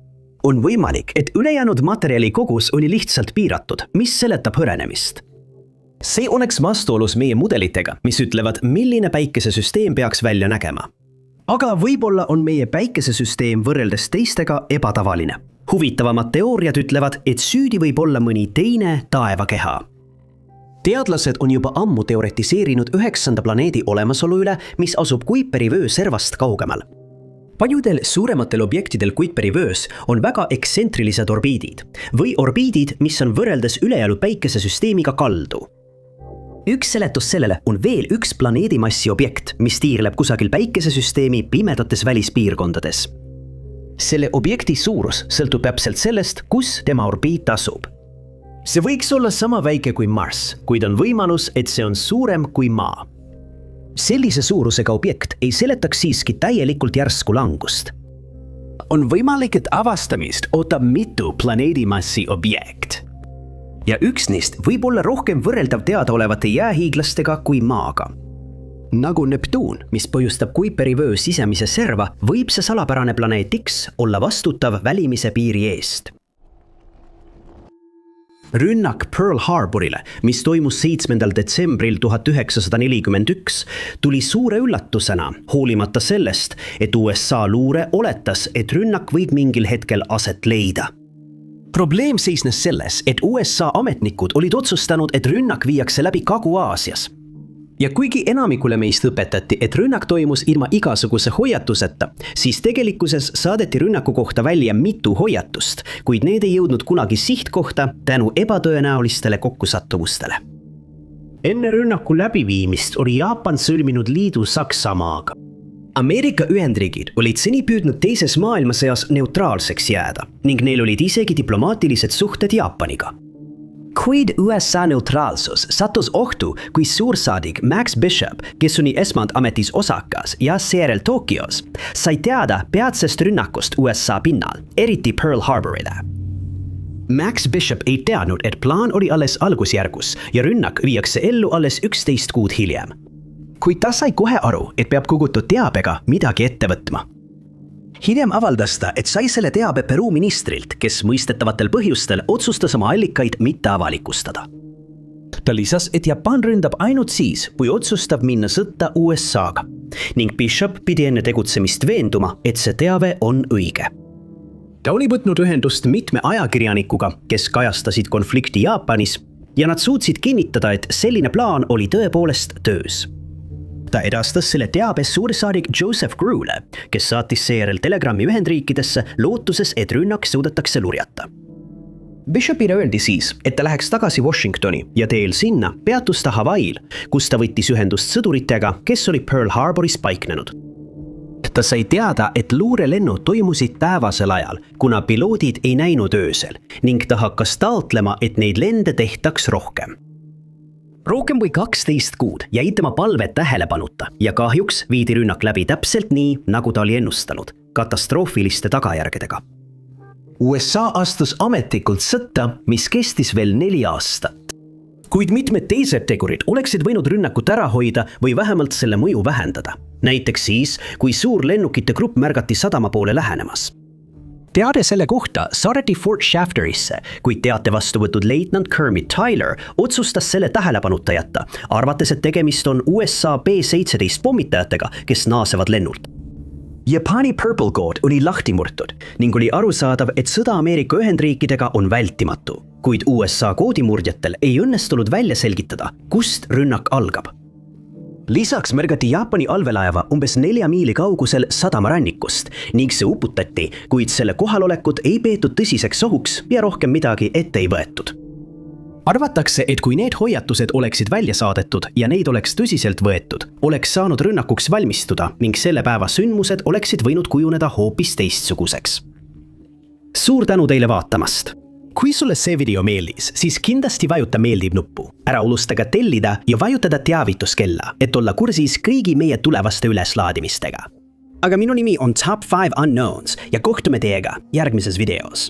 On võimalik, et ülejäänud materjali kogus oli lihtsalt piiratud, mis seletab hõrenemist. See oleks vastuolus meie mudelitega, mis ütlevad, milline päikesesüsteem peaks välja nägema. Aga võib-olla on meie päikesesüsteem võrreldes teistega ebatavaline. Huvitavamad teooriad ütlevad, et süüdi võib olla mõni teine taevakeha. Teadlased on juba ammu teoretiseerinud 9. planeedi olemasolu üle, mis asub Kuiperi vöö servast kaugemal. Paljudel suurematel objektidel Kuiperi vöös on väga ekstsentrilised orbiidid või orbiidid, mis on võrreldes ülejäänud päikesesüsteemiga kaldu. Üks seletus sellele on veel üks planeedimassi objekt, mis tiirleb kusagil päikesesüsteemi pimedates välispiirkondades. Selle objekti suurus sõltub täpselt sellest, kus tema orbiit asub. See võiks olla sama väike kui Marss, kuid on võimalus, et see on suurem kui Maa. Sellise suurusega objekt ei seletaks siiski täielikult järsku langust. On võimalik, et avastamist ootab mitu planeedimassi objekt. Ja üks neist võib olla rohkem võrreldav teadaolevate jäähiiglastega kui Maaga. Nagu Neptuun, mis põhjustab Kuiperi vöö sisemise serva, võib see salapärane planeet X olla vastutav välimise piiri eest. Rünnak Pearl Harborile, mis toimus 7. detsembril 1941, tuli suure üllatusena, hoolimata sellest, et USA luure oletas, et rünnak võib mingil hetkel aset leida. Probleem seisnes selles, et USA ametnikud olid otsustanud, et rünnak viiakse läbi Kagu-Aasias. Ja kuigi enamikule meist õpetati, et rünnak toimus ilma igasuguse hoiatuseta, siis tegelikkuses saadeti rünnaku kohta välja mitu hoiatust, kuid need ei jõudnud kunagi sihtkohta tänu ebatõenäolistele kokkusattumustele. Enne rünnaku läbiviimist oli Jaapan sõlminud liidu Saksamaaga. Ameerika Ühendriigid olid seni püüdnud teises maailmasõjas neutraalseks jääda ning neil olid isegi diplomaatilised suhted Jaapaniga. Kuid USA neutraalsus sattus ohtu, kui suursaadik Max Bishop, kes oli esmalt ametis Osakas ja seejärel Tokyos, sai teada peatsest rünnakust USA pinnal, eriti Pearl Harborile. Max Bishop ei teadnud, et plaan oli alles algusjärgus ja rünnak viiakse ellu alles 11 kuud hiljem. Kuid ta sai kohe aru, et peab kogutud teabega midagi ette võtma. Hiljem avaldas ta, et sai selle teabe Peru ministrilt, kes mõistetavatel põhjustel otsustas oma allikaid mitte avalikustada. Ta lisas, et Jaapan ründab ainult siis, kui otsustab minna sõtta USA-ga ning Bishop pidi enne tegutsemist veenduma, et see teave on õige. Ta oli võtnud ühendust mitme ajakirjanikuga, kes kajastasid konflikti Jaapanis ja nad suutsid kinnitada, et selline plaan oli tõepoolest töös. Ta edastas selle teabe suursaadik Joseph Grew'le, kes saatis seejärel telegrammi Ühendriikidesse lootuses, et rünnak suudetakse lurjata. Bishopile öeldi siis, et ta läheks tagasi Washingtoni ja teel sinna peatus ta Hawaii'l, kus ta võttis ühendust sõduritega, kes oli Pearl Harboris paiknenud. Ta sai teada, et luurelennud toimusid päevasel ajal, kuna piloodid ei näinud öösel ning ta hakkas taotlema, et neid lende tehtaks rohkem. Rohkem kui 12 kuud jäi tema palve tähelepanuta ja kahjuks viidi rünnak läbi täpselt nii, nagu ta oli ennustanud, katastroofiliste tagajärgedega. USA astus ametlikult sõtta, mis kestis veel 4 aastat. Kuid mitmed teised tegurid oleksid võinud rünnakut ära hoida või vähemalt selle mõju vähendada. Näiteks siis, kui suur lennukite grupp märgati sadama poole lähenemas. Teade selle kohta saadeti Fort Shafterisse, kuid teate vastu võtud leitnant Kermit Tyler otsustas selle tähelepanuta jätta, arvates, et tegemist on USA B-17 pommitajatega, kes naasevad lennult. Jaapani Purple kood oli lahti murtud ning oli arusaadav, et sõda Ameerika Ühendriikidega on vältimatu, kuid USA koodimurdjatel ei õnnestunud välja selgitada, kust rünnak algab. Lisaks märgati Jaapani allveelaeva umbes 4 miili kaugusel sadamarannikust ning see uputati, kuid selle kohalolekut ei peetud tõsiseks ohuks ja rohkem midagi ette ei võetud. Arvatakse, et kui need hoiatused oleksid välja saadetud ja neid oleks tõsiselt võetud, oleks saanud rünnakuks valmistuda ning selle päeva sündmused oleksid võinud kujuneda hoopis teistsuguseks. Suur tänu teile vaatamast! Kui sulle see video meeldis, siis kindlasti vajuta meeldib nuppu. Ära unusta ka tellida ja vajutada teavituskella, et olla kursis kõigi meie tulevaste üleslaadimistega. Aga minu nimi on Top 5 Unknowns ja kohtume teiega järgmises videos.